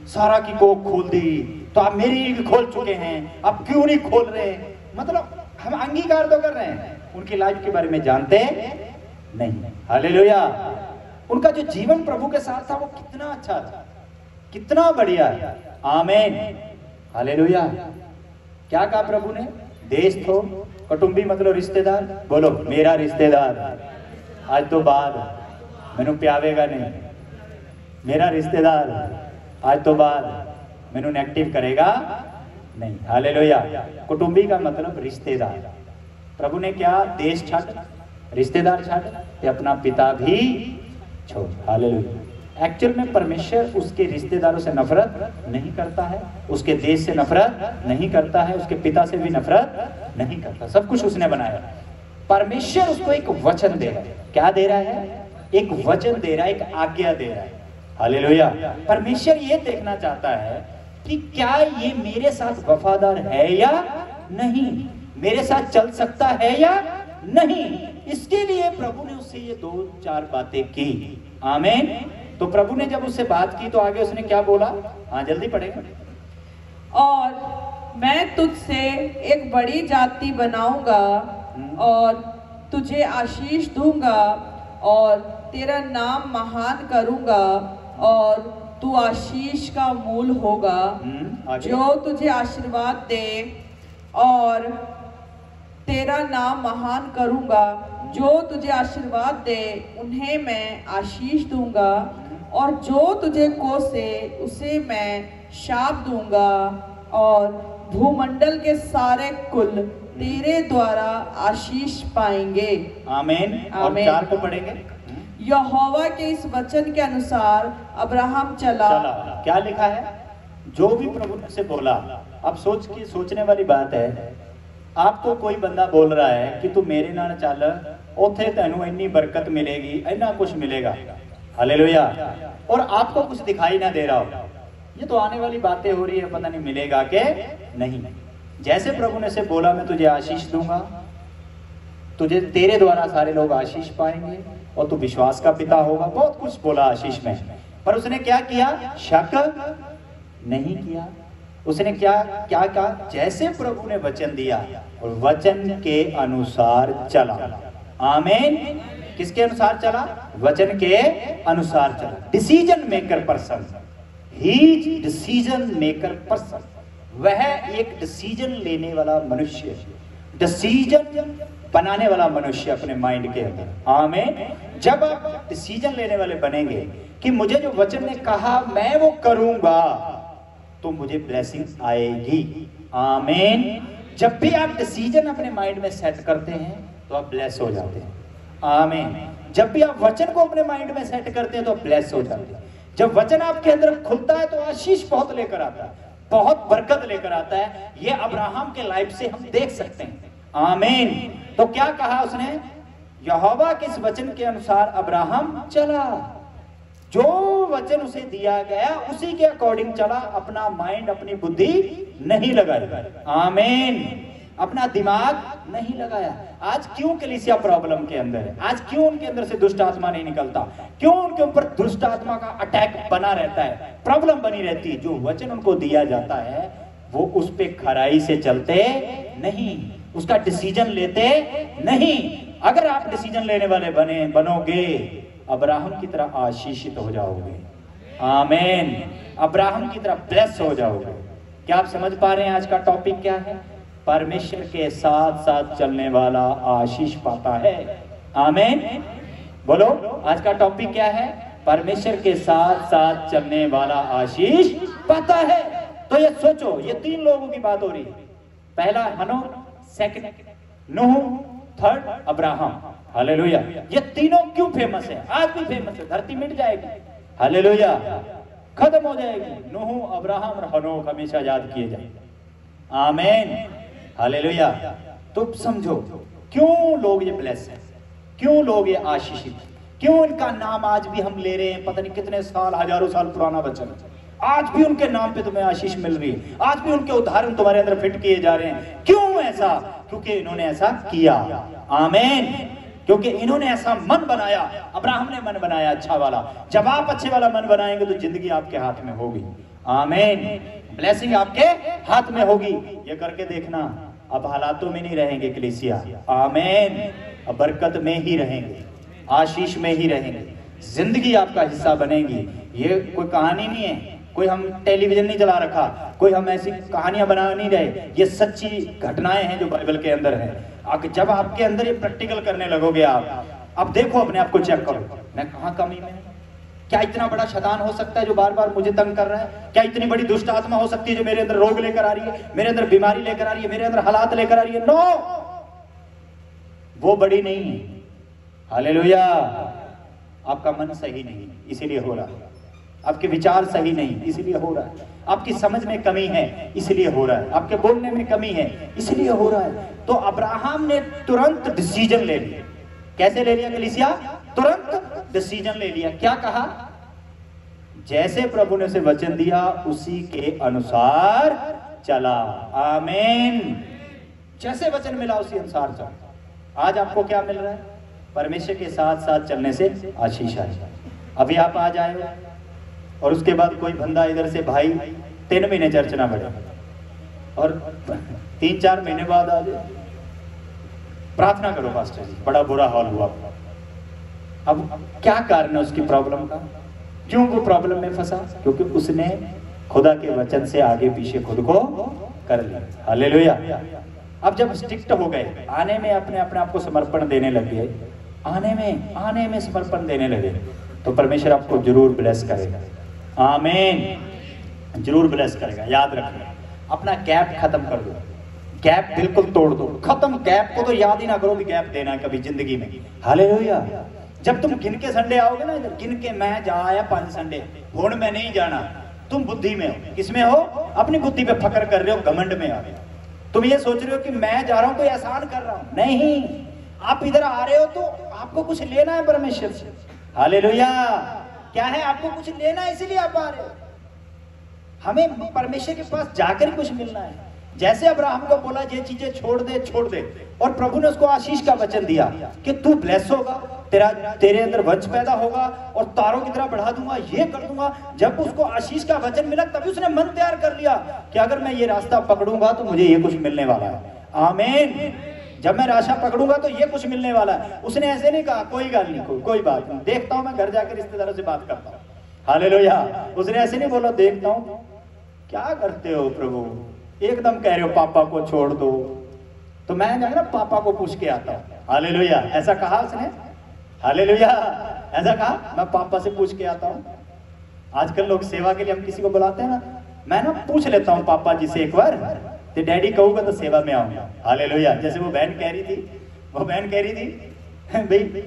सारा की कोख खोल दी, तो आप मेरी भी खोल चुके हैं, आप क्यों नहीं खोल रहे? मतलब हम अंगीकार तो कर रहे हैं, उनकी लाइफ के बारे में जानते नहीं। हालेलुया। उनका जो जीवन प्रभु के साथ था वो कितना अच्छा था, कितना बढ़िया है। आमीन। हालेलुया। क्या कहा प्रभु ने? देश थो, कुटुंबी मतलब रिश्तेदार। बोलो, मेरा रिश्तेदार आज तो बाद मैनू प्यावेगा नहीं, मेरा रिश्तेदार आज तो बाद मैनू नेगेटिव करेगा नहीं। हालेलुया। कुटुंबी का मतलब रिश्तेदार। प्रभु ने क्या? देश छड़, रिश्तेदार छड़, ते अपना पिता भी छोड़। हालेलुया। एक्चुअल में परमेश्वर उसके रिश्तेदारों से नफरत नहीं करता है, उसके देश से नफरत नहीं करता है, उसके पिता से भी नफरत नहीं करता। सब कुछ उसने बनाया। परमेश्वर उसको एक वचन दे रहा है। क्या दे रहा है? एक वचन दे रहा है, एक आज्ञा दे रहा है। हालेलुया। परमेश्वर ये देखना चाहता है कि क्या ये मेरे साथ वफादार है या नहीं, मेरे साथ चल सकता है या नहीं। इसके लिए प्रभु ने उससे ये 2-4 बातें की। आमीन। तो प्रभु ने जब उससे बात की तो आगे उसने क्या बोला? हाँ जल्दी पढ़ेगा। और मैं तुझसे एक बड़ी जाति बनाऊंगा और तुझे आशीष दूंगा और तेरा नाम महान करूंगा और तू आशीष का मूल होगा। जो तुझे आशीर्वाद दे और तेरा नाम महान करूंगा, जो तुझे आशीर्वाद दे उन्हें मैं आशीष दूंगा और जो तुझे कोसे उसे मैं शाप दूंगा और भूमंडल के सारे कुल तेरे द्वारा आशीष पाएंगे। आमीन। और 4 को पढ़ेंगे। यहोवा के इस वचन के अनुसार अब्राहम चला। क्या लिखा है? जो भी प्रभु ने से बोला। अब सोचने वाली बात है, आपको कोई बंदा बोल रहा है कि तू मेरे नाल चल, उथे तेनू इन्नी बरकत मिलेगी, इतना कुछ मिलेगा। हालेलुया। और आपको कुछ दिखाई ना दे रहा हो, ये तो आने वाली बातें हो रही है, पता नहीं मिलेगा के नहीं। जैसे प्रभु ने से बोला, मैं तुझे आशीष दूंगा, तुझे तेरे द्वारा सारे लोग आशीष पाएंगे और तू विश्वास का पिता होगा। बहुत कुछ बोला आशीष में, पर उसने क्या किया? शक नहीं किया। उसने क्या क्या कहा? जैसे प्रभु ने वचन दिया और वचन के अनुसार चला। आमीन। किसके अनुसार चला? वचन के अनुसार चला। डिसीजन मेकर पर्सन, ही डिसीजन मेकर पर्सन, वह एक डिसीजन लेने वाला मनुष्य, डिसीजन बनाने वाला मनुष्य अपने माइंड के अंदर। आमीन। जब आप डिसीजन लेने वाले बनेंगे कि मुझे जो वचन ने कहा मैं वो करूंगा, तो मुझे ब्लेसिंग आएगी। आमीन। जब भी आप डिसीजन अपने माइंड में सेट करते हैं तो आप ब्लेस हो जाते हैं। आमीन। जब भी आप वचन को अपने माइंड में सेट करते हैं तो आप ब्लेस हो जाते हैं। जब वचन आपके अंदर खुलता है तो आशीष बहुत लेकर आता है, बहुत बरकत लेकर आता है। ये अब्राहम के लाइफ से हम देख सकते हैं। आमीन। तो क्या कहा उसने? यहोवा के इस वचन के अनुसार अब्राहम चला, जो वचन उसे दिया गया उसी के अकॉर्डिंग चला, अपना माइंड, अपनी बुद्धि नहीं लगाया। आमीन। अपना दिमाग नहीं लगाया। आज क्यों कलीसिया प्रॉब्लम के अंदर है? आज क्यों उनके अंदर से दुष्ट आत्मा नहीं निकलता? क्यों उनके ऊपर दुष्ट आत्मा का अटैक बना रहता है, प्रॉब्लम बनी रहती है? जो वचन उनको दिया जाता है वो उस पे खराई से चलते नहीं, उसका डिसीजन लेते नहीं। अगर आप डिसीजन लेने वाले बनोगे, अब्राहम की तरह आशीषित हो जाओगे। आमीन। अब्राहम की तरह ब्लेस हो जाओगे। क्या आप समझ पा रहे हैं आज का टॉपिक क्या है? परमेश्वर के साथ साथ चलने वाला आशीष पाता है। आमीन। बोलो, आज का टॉपिक क्या है? परमेश्वर के साथ साथ चलने वाला आशीष पाता है। तो ये सोचो, ये 3 लोगों की बात हो रही है। पहला हनोक, सेकंड नूह, थर्ड अब्राहम। हालेलुया। ये तीनों क्यों फेमस है? आज भी फेमस है। धरती मिट जाएगी, हालेलुया, खत्म हो जाएगी, नूह, अब्राहम और हनोक हमेशा याद किए जाएंगे। आमीन। हालेलुया। तो समझो क्यों लोग ये ब्लेस है, क्यों लोग ये आशीषित, क्यों इनका नाम आज भी हम ले रहे हैं। पता नहीं कितने साल, हजारों साल पुराना वचन, आज भी उनके नाम पे तुम्हें आशीष मिल रही है, आज भी उनके उदाहरण तुम्हारे अंदर फिट किए जा रहे हैं। क्यों ऐसा? क्योंकि इन्होंने ऐसा किया। आमीन। क्योंकि इन्होंने ऐसा मन बनाया। अब्राहम ने मन बनाया अच्छा वाला। जब आप अच्छे वाला मन बनाएंगे तो जिंदगी आपके हाथ में होगी। आमीन। ब्लेसिंग आपके हाथ में होगी। ये करके देखना, अब हालातों में नहीं रहेंगे कलीसिया। आमीन। अब बरकत में ही रहेंगे, आशीष में ही रहेंगे, जिंदगी आपका हिस्सा बनेगी। ये कोई कहानी नहीं है, कोई हम टेलीविजन नहीं चला रखा, कोई हम ऐसी कहानियां बना नहीं रहे। ये सच्ची घटनाएं हैं जो बाइबल के अंदर है। जब आपके अंदर ये प्रैक्टिकल करने लगोगे, आप अब देखो, अपने आप को चेक करो, मैं कहाँ कमी में? क्या इतना बड़ा शैतान हो सकता है जो बार बार मुझे तंग कर रहा है? क्या इतनी बड़ी दुष्ट आत्मा हो सकती है जो मेरे अंदर रोग लेकर आ रही है, मेरे अंदर बीमारी लेकर आ रही है, मेरे अंदर हालात लेकर आ रही है? नो, वो बड़ी नहीं है। हालेलुया। आपका मन सही नहीं इसीलिए हो रहा है, आपके विचार सही नहीं इसलिए हो रहा है, आपकी समझ में कमी है इसलिए हो रहा है, आपके बोलने में कमी है इसलिए हो रहा है। तो अब्राहम ने तुरंत डिसीजन ले लिया। कैसे ले लिया कलीसिया? तुरंत डिसीजन ले लिया। क्या कहा? जैसे प्रभु ने उसे वचन दिया उसी के अनुसार चला। आमीन। जैसे वचन मिला उसी अनुसार चला। आज आपको क्या मिल रहा है? परमेश्वर के साथ साथ चलने से आशीष आए। अभी आप आ जाए और उसके बाद कोई बंदा इधर से, भाई 3 महीने चर्च ना बढ़े, और 3-4 महीने बाद आ जाए, प्रार्थना करो पास्टर जी, बड़ा बुरा हाल हुआ। अब क्या कारण है उसकी प्रॉब्लम का? क्यों वो प्रॉब्लम में फंसा? क्योंकि उसने खुदा के वचन से आगे पीछे खुद को कर लिया। हालेलुया। अब जब स्ट्रिक्ट हो गए, आने में अपने आप को समर्पण देने लगे, आने में समर्पण देने लगे, तो परमेश्वर आपको जरूर ब्लेस करेगा। आमीन। जरूर ब्लेस करेगा। याद रखना, अपना गैप खत्म कर दो, गैप बिल्कुल तोड़ दो, खत्म। गैप को तो याद ही ना करो भी गैप देना है कभी जिंदगी में। हालेलुया। जब तुम गिन के संडे आओगे ना, इधर गिन के, मैं जा आया 5 संडे, हुण मैं नहीं जाना, तुम बुद्धि में हो। किसमें हो? अपनी बुद्धि पे फकर कर रहे हो, घमंड में आ गए। तुम ये सोच रहे हो कि मैं जा रहा हूं तो एहसान कर रहा हूं। नहीं, आप इधर आ रहे हो तो आपको कुछ लेना है परमेश्वर से। हालेलुया। क्या है? आपको कुछ लेना है, इसलिए आप आ रहे हो। हमें परमेश्वर के पास जाकर कुछ मिलना है। जैसे अब्राहम को बोला ये चीजें छोड़ दे, और प्रभु ने उसको आशीष का वचन दिया कि तू ब्लेस होगा, तेरे अंदर वंश पैदा होगा और तारों की तरह बढ़ा दूंगा, ये कर दूंगा। जब उसको आशीष का वचन मिला तभी उसने मन तैयार कर लिया कि अगर मैं ये रास्ता पकड़ूंगा तो मुझे ये कुछ मिलने वाला है। आमीन। जब मैं रास्ता पकड़ूंगा तो ये कुछ मिलने वाला है। उसने ऐसे नहीं कहा कोई गल नहीं, कोई बात नहीं, देखता हूं, मैं घर जाकर रिश्तेदारों से बात करता हूं। हालेलुया। उसने ऐसे नहीं बोला देखता हूं। क्या करते हो प्रभु? एकदम कह रहे हो पापा को छोड़ दो, तो मैं जाऊंगा ना पापा को पूछ के आता हूं। हालेलुया। ऐसा कहा उसने? हालेलुया। ऐसा कहा, मैं पापा से पूछ के आता हूं। आजकल लोग सेवा के लिए हम किसी को बुलाते हैं ना, मैं ना पूछ लेता हूं पापा जी से एक बार, तो डैडी कहूंगा तो सेवा में आऊंगा। हालेलुया। जैसे वो बहन कह रही थी भाई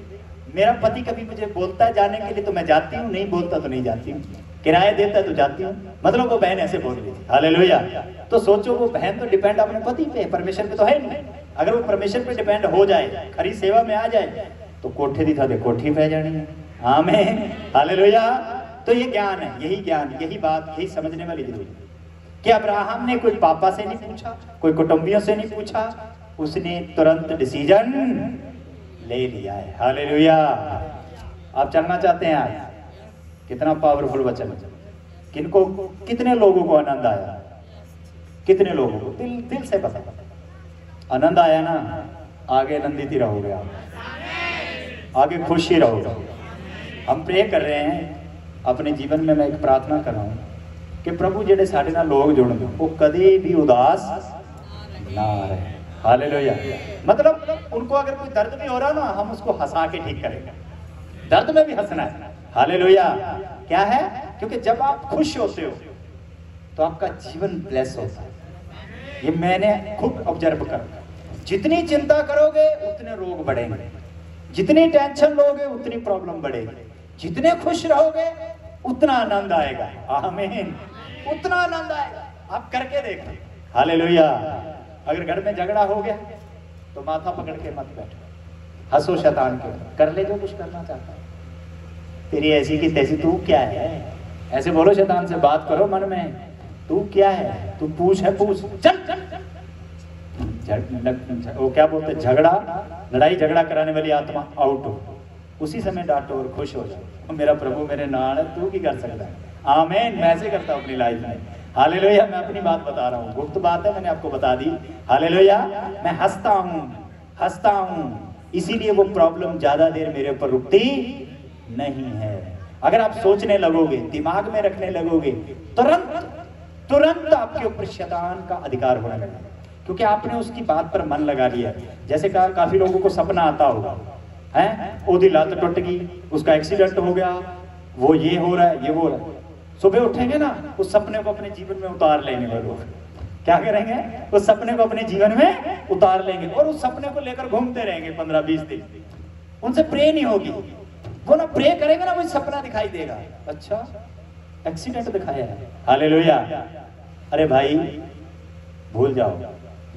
मेरा पति कभी मुझे बोलता है जाने के लिए तो मैं जाती हूँ, नहीं बोलता तो नहीं जाती हूँ, किराया देता है तो जाती हूँ। मतलब वो बहन ऐसे बोल रही थी। हालेलुया। तो सोचो वो बहन तो डिपेंड अपने पति पे, परमेश्वर पे तो है नहीं। अगर वो परमेश्वर पे डिपेंड हो जाए, खरी सेवा में आ जाए, तो कोठे दिखा दे कोठी पे जानी है। आमीन, हालेलुया। तो ये ज्ञान है, यही ज्ञान, यही बात, यही समझने वाली जरूरी है कि अब्राहम ने कोई पापा से नहीं पूछा, कोई कुटुंबियों से नहीं पूछा, उसने तुरंत डिसीजन ले लिया है। हालेलुया। आप चलना चाहते हैं आज? कितना पावरफुल वचन, किनको, कितने लोगों को आनंद आया? कितने लोगों को दिल से पता आनंद आया ना? आगे आनंदित ही रहोगे आप, आगे खुश ही रहोगे। हम प्रे कर रहे हैं अपने जीवन में। मैं एक प्रार्थना कर रहा हूं कि प्रभु जेडे साडे नाल लोग जुड़न वो कदे भी उदास ना रहे। हालेलुया। मतलब उनको अगर कोई दर्द भी हो रहा ना, हम उसको हंसा के ठीक करेंगे। दर्द में भी हंसना है। हालेलुया। क्या है? क्योंकि जब आप खुश होते हो तो आपका जीवन ब्लेस होता है। ये मैंने खूब ऑब्जर्व कर, जितनी चिंता करोगे उतने रोग बढ़ेंगे, जितनी टेंशन लोगे उतनी प्रॉब्लम बढ़ेगी, जितने खुश रहोगे उतना आनंद आएगा। आमीन, उतना आनंद आएगा। आप करके देखो। हालेलुया। अगर घर में झगड़ा हो गया तो माथा पकड़ के मत बैठो, हंसो शैतान के, कर ले जो कुछ करना चाहता है। तेरी ऐसी की तैसी, तू क्या है? ऐसे बोलो शैतान से, बात करो मन में, तू क्या है? तू पूछ है, पूछ, चल चल चल। वो क्या बोलते, झगड़ा, लड़ाई झगड़ा कराने वाली आत्मा आउट हो। उसी समय डांटो और खुश हो जाओ, मेरा प्रभु मेरे नाल है, तू की कर सकता है। आमीन। मैं ऐसे करता हूँ अपनी लाइफ में। हालेलुया। मैं अपनी बात बता रहा हूँ, गुप्त बात है, मैंने आपको बता दी। हालेलुया। मैं हंसता हूँ, इसीलिए वो प्रॉब्लम ज्यादा देर मेरे ऊपर रुकती नहीं है। अगर आप सोचने लगोगे, दिमाग में रखने लगोगे, तुरंत आपके ऊपर शैतान का अधिकार होने लगेगा, क्योंकि आपने उसकी बात पर मन लगा लिया। जैसे कहा, काफी लोगों को सपना आता होगा, है ओदी लात टूट गई, उसका एक्सीडेंट हो गया, वो ये हो रहा है, ये वो हो रहा है। सुबह उठेंगे ना, उस सपने को अपने जीवन में उतार लेंगे वो लोग। क्या करेंगे? उस सपने को अपने जीवन में उतार लेंगे और उस सपने को लेकर घूमते रहेंगे 15-20 दिन। उनसे प्रे नहीं होगी। वो ना प्रे करेंगे ना, वो सपना दिखाई देगा, अच्छा एक्सीडेंट दिखाया है। हालेलुया। अरे भाई भूल जाओ,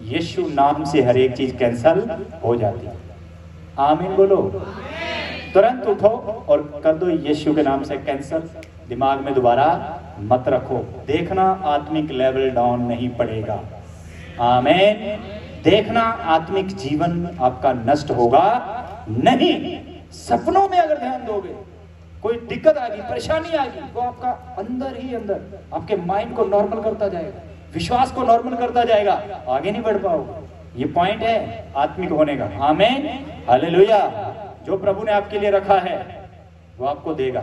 यीशु नाम से हर एक चीज कैंसल हो जाती है। आमीन बोलो। तुरंत उठो और कर दो यीशु के नाम से कैंसल। दिमाग में दोबारा मत रखो। देखना आत्मिक लेवल डाउन नहीं पड़ेगा। आमीन। देखना आत्मिक जीवन आपका नष्ट होगा नहीं। सपनों में अगर ध्यान दोगे, कोई दिक्कत आ गई, परेशानी आ गई, वो आपका अंदर ही अंदर आपके माइंड को नॉर्मल करता जाएगा, विश्वास को नॉर्मल करता जाएगा, आगे नहीं बढ़ पाओगे। ये पॉइंट है आत्मिक होने का। आमीन, हालेलुया। जो प्रभु ने आपके लिए रखा है वो आपको देगा।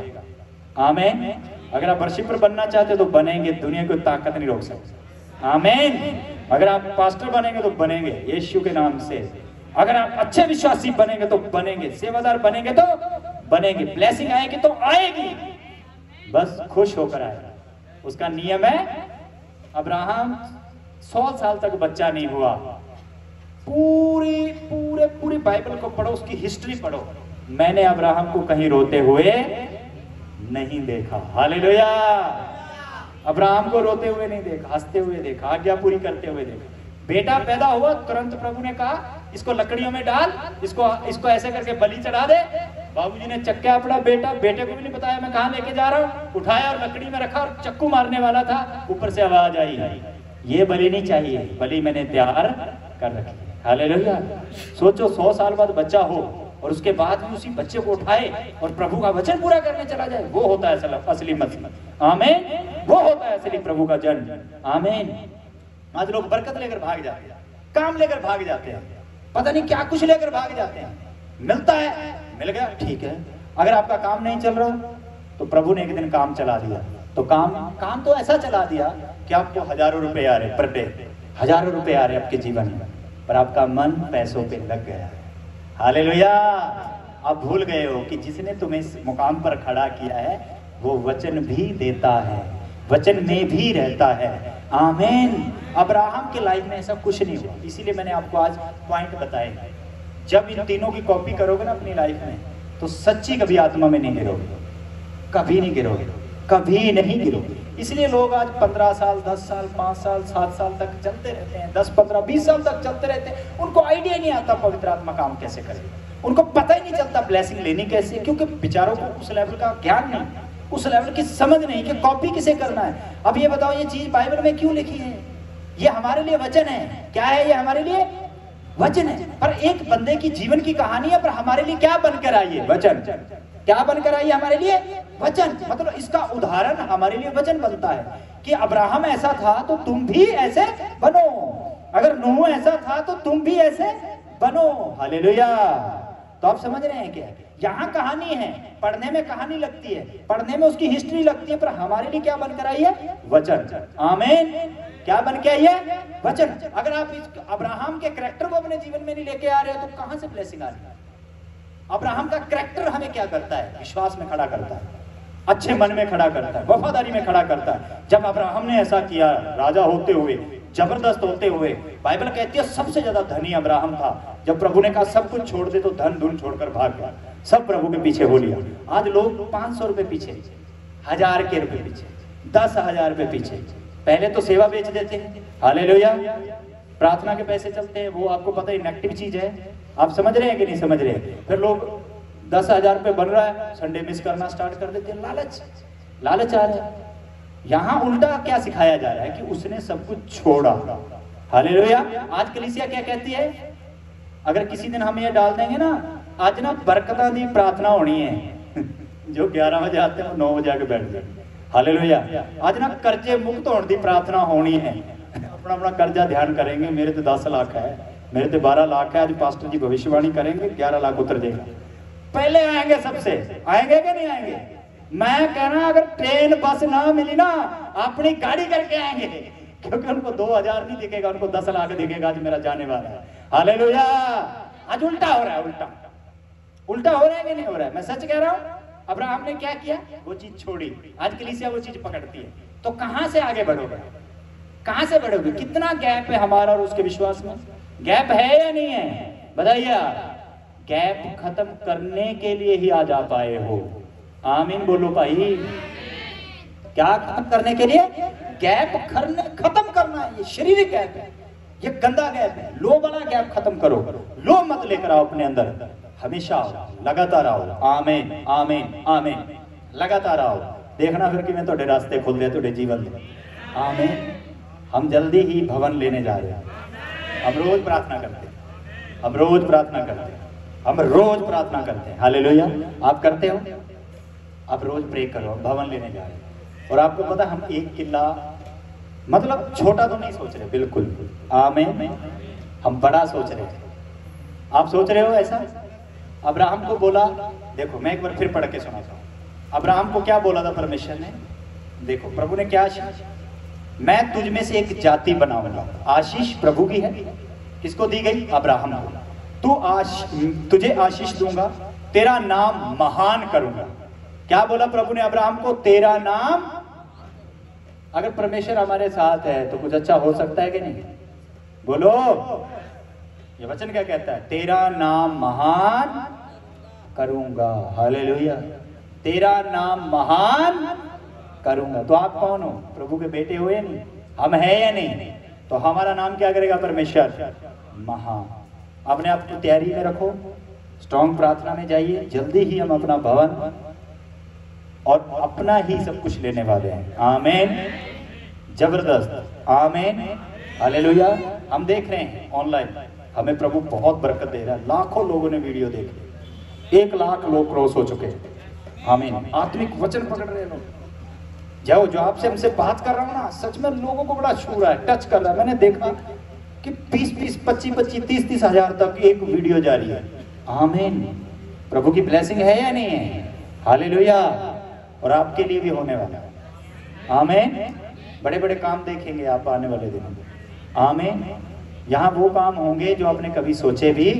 आमीन। अगर आप वर्शिपर बनना चाहते हो तो बनेंगे, दुनिया को ताकत नहीं रोक सकती। आमीन। अगर आप पास्टर बनेंगे तो बनेंगे यीशु के नाम से। अगर आप अच्छे विश्वासी बनेंगे तो बनेंगे, सेवादार बनेंगे तो बनेंगे, ब्लेसिंग आएगी तो आएगी, बस खुश होकर आएगा। उसका नियम है, अब्राहम 100 साल तक बच्चा नहीं हुआ। पूरी बाइबल को पढ़ो, उसकी हिस्ट्री पढ़ो, मैंने अब्राहम को कहीं रोते हुए नहीं देखा। हालेलुया। अब्राहम को रोते हुए नहीं देखा, हंसते हुए देखा, आज्ञा पूरी करते हुए देखा। बेटा पैदा हुआ, तुरंत प्रभु ने कहा इसको लकड़ियों में डाल, इसको ऐसे करके बलि चढ़ा दे। बाबूजी ने चक्का अपना बेटे को भी नहीं बताया मैं कहां लेके जा रहा हूं, उठाया और लकड़ी में रखा और चक्कू मारने वाला था, ऊपर से आवाज आई, ये बलि नहीं चाहिए, बलि मैंने तैयार कर रखी। हालेलुया। सोचो 100 साल बाद बच्चा हो और उसके बाद भी उसी बच्चे को उठाए और प्रभु का वचन पूरा करने चला जाए, वो होता है असली मसीह। आमीन। वो होता है असली प्रभु का जन्म। आमीन। आज लोग बरकत लेकर भाग जाते हैं, काम लेकर भाग जाते हैं, पता नहीं क्या कुछ लेकर भाग जाते हैं। मिलता है, मिल गया, ठीक है। अगर आपका काम नहीं चल रहा तो प्रभु ने एक दिन काम चला दिया, तो काम तो ऐसा चला दिया कि आपको हजारों रुपए आ रहे पर डे, हजारों रुपए आ रहे आपके जीवन में, पर आपका मन पैसों पे लग गया है। हालेलुया। आप भूल गए हो कि जिसने तुम्हें इस मुकाम पर खड़ा किया है वो वचन भी देता है, वचन में भी रहता है। आमीन। अब्राहम के लाइफ में ऐसा कुछ नहीं हुआ, इसीलिए मैंने आपको आज पॉइंट बताए। जब इन तीनों की कॉपी करोगे ना अपनी लाइफ में, तो सच्ची कभी आत्मा में नहीं गिरोगे, कभी नहीं गिरोगे, कभी नहीं गिरोगे। इसलिए लोग आज 15 साल, 10 साल, 5 साल, 7 साल तक चलते रहते हैं, 10, 15, 20 साल तक चलते रहते हैं। उनको आइडिया नहीं आता पवित्र आत्मा काम कैसे करे, उनको पता ही नहीं चलता ब्लेसिंग लेनी कैसे, क्योंकि बेचारों को उस लेवल का ज्ञान नहीं, उस लेवल की समझ नहीं कि कॉपी किसे करना है। अब ये बताओ, ये चीज बाइबल में क्यों लिखी है? ये हमारे लिए वचन है। क्या है ये? हमारे लिए वचन है। पर एक बंदे की जीवन की कहानी है, पर हमारे लिए क्या बनकर आई है? वचन। क्या बनकर आई है हमारे लिए? वचन। मतलब इसका उदाहरण हमारे लिए वचन बनता है कि अब्राहम ऐसा था तो तुम भी ऐसे बनो, अगर नूह ऐसा था तो तुम भी ऐसे बनो। हालेलुया। तो आप समझ रहे हैं क्या? यहाँ कहानी है, पढ़ने में कहानी लगती है, पढ़ने में उसकी हिस्ट्री लगती है, पर हमारे लिए क्या बनकर आई है? वचन। आमीन। क्या बन के आई है? वचन। अगर आप इस अब्राहम के कैरेक्टर को अपने जीवन में नहीं लेके आ रहे हो तो कहां से ब्लेसिंग आ रही है? अब्राहम का कैरेक्टर हमें क्या करता है? विश्वास में खड़ा करता है, अच्छे मन में खड़ा करता है, वफादारी में खड़ा करता है। जब अब्राहम ने ऐसा किया, राजा होते हुए, जबरदस्त होते हुए, बाइबल कहती है सबसे ज्यादा धनी अब्राहम था। जब प्रभु ने कहा सब कुछ छोड़ दे तो धन धुन छोड़कर भाग गया, सब प्रभु के पीछे हो लिया। आज लोग 500 रुपए पीछे, 1000 के रुपए पीछे, 10,000 रुपए पीछे। पहले तो सेवा बेच देते हैं, हालेलुया, प्रार्थना के पैसे चलते हैं, वो आपको पता है नेगेटिव चीज है। आप समझ रहे हैं कि नहीं समझ रहे हैं? फिर लोग 10,000 रुपए बन रहा है, संडे मिस करना स्टार्ट कर देते हैं। लालच, लालच आ रहा है। यहाँ उल्टा क्या सिखाया जा रहा है कि उसने सब कुछ छोड़ा। हालेलुया। आज कलीसिया क्या कहती है? अगर किसी दिन हम ये डाल देंगे ना, आज ना बरकता दी प्रार्थना होनी है जो 11 बजे आते हैं 9 बजे आके बैठ जाए। हालेलुया। आज ना कर्जे मुक्त होने की प्रार्थना होनी है। अपना अपना कर्जा ध्यान करेंगे, मेरे तो 10 लाख है, मेरे तो 12 लाख है। आज पास्टर जी भविष्यवाणी करेंगे 11 लाख उतर जाएगा। पहले आएंगे सबसे, आएंगे कि नहीं आएंगे? मैं कह रहा अगर ट्रेन बस ना मिली ना, अपनी गाड़ी करके आएंगे, क्योंकि उनको 2000 नहीं दिखेगा, उनको 10 लाख दिखेगा। आज मेरा जाने वाला है। हालेलुया। आज उल्टा हो रहा है, उल्टा उल्टा हो रहा है कि नहीं हो रहा है? मैं सच कह रहा हूं। अब्राहम ने क्या किया? वो चीज छोड़ी। आज कलीसिया वो चीज पकड़ती है। तो कहां से आगे बढ़ोगे? कहां से बढ़ोगे? कितना गैप है हमारा और उसके विश्वास में? गैप है या नहीं है? बताइए। गैप खत्म करने के लिए ही आज आप आए हो। आमीन बोलो भाई। क्या खत्म करने के लिए? गैप खत्म करना है। ये शारीरिक गैप है, ये गंदा गैप है। लो वाला गैप खत्म करो, लो मत लेकर आओ अपने अंदर। हमेशा लगातार आओ। आमीन, आमीन, आमीन। लगातार आओ। देखना फिर कि मैं थोड़े रास्ते खोल दिया थोड़े जीवन में। आमीन। हम जल्दी ही भवन लेने जा रहे हैं। हम रोज प्रार्थना करते हैं, हम रोज प्रार्थना करते हैं, हम रोज प्रार्थना करते हैं। हालेलुया। आप करते हो? आप रोज प्रे करो। भवन लेने जा रहे हैं। और आपको पता हम 1 किला, मतलब छोटा तो नहीं सोच रहे, बिल्कुल। आमीन। हम बड़ा सोच रहे थे। आप सोच रहे हो ऐसा? अब्राहम को बोला, देखो मैं एक बार फिर पढ़ के सुनाता हूं। अब्राहम को क्या बोला था परमेश्वर ने? देखो प्रभु ने क्या आशीष, मैं तुझ में से एक जाति बनाऊंगा। आशीष प्रभु की है। किसको दी गई? अब्राहम को। तुझे आशीष दूंगा, तेरा नाम महान करूंगा। क्या बोला प्रभु ने अब्राहम को? तेरा नाम। अगर परमेश्वर हमारे साथ है तो कुछ अच्छा हो सकता है कि नहीं? बोलो। ये वचन क्या कहता है? तेरा नाम महान करूंगा। हालेलुया। तेरा नाम महान करूंगा। तो आप कौन हो? प्रभु के बेटे हो या नहीं? हम हैं या नहीं? तो हमारा नाम क्या करेगा परमेश्वर? महान। अपने आप को तैयारी में रखो, स्ट्रॉन्ग प्रार्थना में जाइए। जल्दी ही हम अपना भवन और अपना ही सब कुछ लेने वाले हैं। आमीन। जबरदस्त। आमीन। हालेलुया। हम देख रहे हैं ऑनलाइन, हमें प्रभु बहुत बरकत दे रहा है। लाखों लोगों ने वीडियो देखे, 1 लाख लोग क्रॉस हो चुके हैं। आमीन। आत्मिक वचन पकड़ रहे हैं लोग। जो आपसे हमसे बात कर रहा हूं ना, सच में लोगों को बड़ा छू रहा है, टच कर रहा है। मैंने देखा कि 20-20, 25-25, 30-30 हजार तक एक वीडियो जा रही है। आमीन। प्रभु की ब्लेसिंग है या नहीं है? हालेलुया। और आपके लिए भी होने वाला है। आमीन। बड़े बड़े काम देखेंगे आप आने वाले दिनों में। आमीन। यहाँ वो काम होंगे जो आपने कभी सोचे भी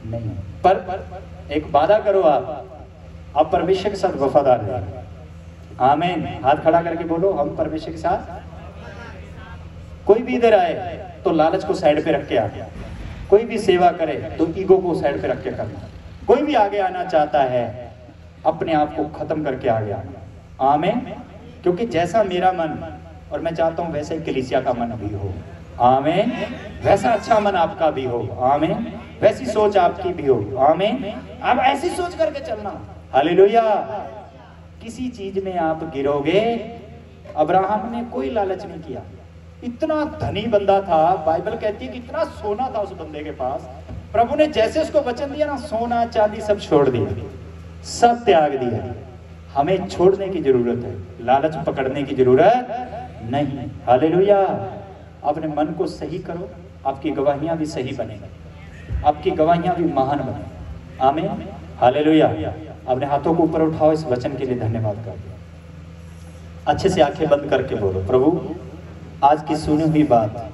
नहीं। पर एक वादा करो, आप परमेश्वर के साथ वफादार रहेंगे। आमीन। हाथ खड़ा करके बोलो, हम परमेश्वर के साथ। कोई भी इधर आए तो लालच को साइड पे रख के आ गया। कोई भी सेवा करे तो ईगो को साइड पे रख के करना। कोई भी आगे आना चाहता है अपने आप को खत्म करके आगे आना। आमीन। क्योंकि जैसा मेरा मन और मैं चाहता हूं वैसे ही कलीसिया का मन भी हो। आमीन। वैसा अच्छा मन आपका भी हो। आमीन। वैसी सोच आपकी भी हो। आमीन। अब ऐसी सोच करके चलना। हालेलुया। किसी चीज में आप गिरोगे, अब्राहम ने कोई लालच नहीं किया। इतना धनी बंदा था, बाइबल कहती है कि इतना सोना था उस बंदे के पास, प्रभु ने जैसे उसको वचन दिया ना, सोना चांदी सब छोड़ दिया, सब त्याग दिया। हमें छोड़ने की जरूरत है, लालच पकड़ने की जरूरत नहीं। हालेलुया। अपने मन को सही करो, आपकी गवाहियां भी सही बनेगी, आपकी गवाहियां भी महान बने। आमीन। हालेलुया। अपने हाथों को ऊपर उठाओ, इस वचन के लिए धन्यवाद कर दो। अच्छे से आंखें बंद करके बोलो, प्रभु आज की सुनी हुई बात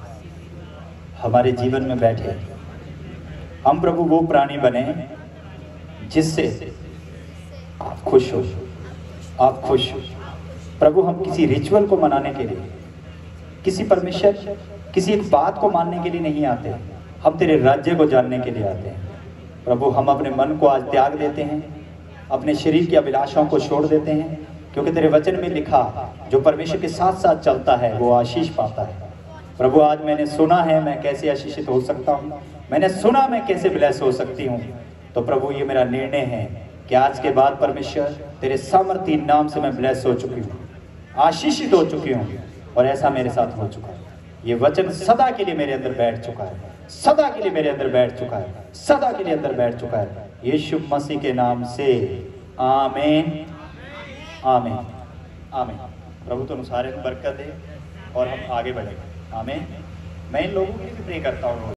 हमारे जीवन में बैठे। हम प्रभु वो प्राणी बने जिससे आप खुश हो, आप खुश हो। प्रभु हम किसी रिचुअल को मनाने के लिए, किसी परमेश्वर, किसी एक बात को मानने के लिए नहीं आते, हम तेरे राज्य को जानने के लिए आते हैं। प्रभु हम अपने मन को आज त्याग देते हैं, अपने शरीर की अभिलाषाओं को छोड़ देते हैं, क्योंकि तेरे वचन में लिखा जो परमेश्वर के साथ साथ चलता है वो आशीष पाता है। प्रभु आज मैंने सुना है मैं कैसे आशीषित हो सकता हूँ, मैंने सुना मैं कैसे ब्लेस हो सकती हूँ। तो प्रभु ये मेरा निर्णय है कि आज के बाद परमेश्वर तेरे सामर्थी नाम से मैं ब्लेस हो चुकी हूँ, आशीषित हो चुकी हूँ, और ऐसा मेरे साथ हो चुका है। ये वचन सदा के लिए मेरे अंदर बैठ चुका है, सदा के लिए मेरे अंदर बैठ चुका है, सदा के लिए अंदर बैठ चुका है। यीशु मसीह के नाम से आमीन। आमीन। आमीन। प्रभु तो सारे बरकत दे और हम आगे बढ़ेंगे। आमीन। मैं इन लोगों के लिए भी प्रे करता हूँ।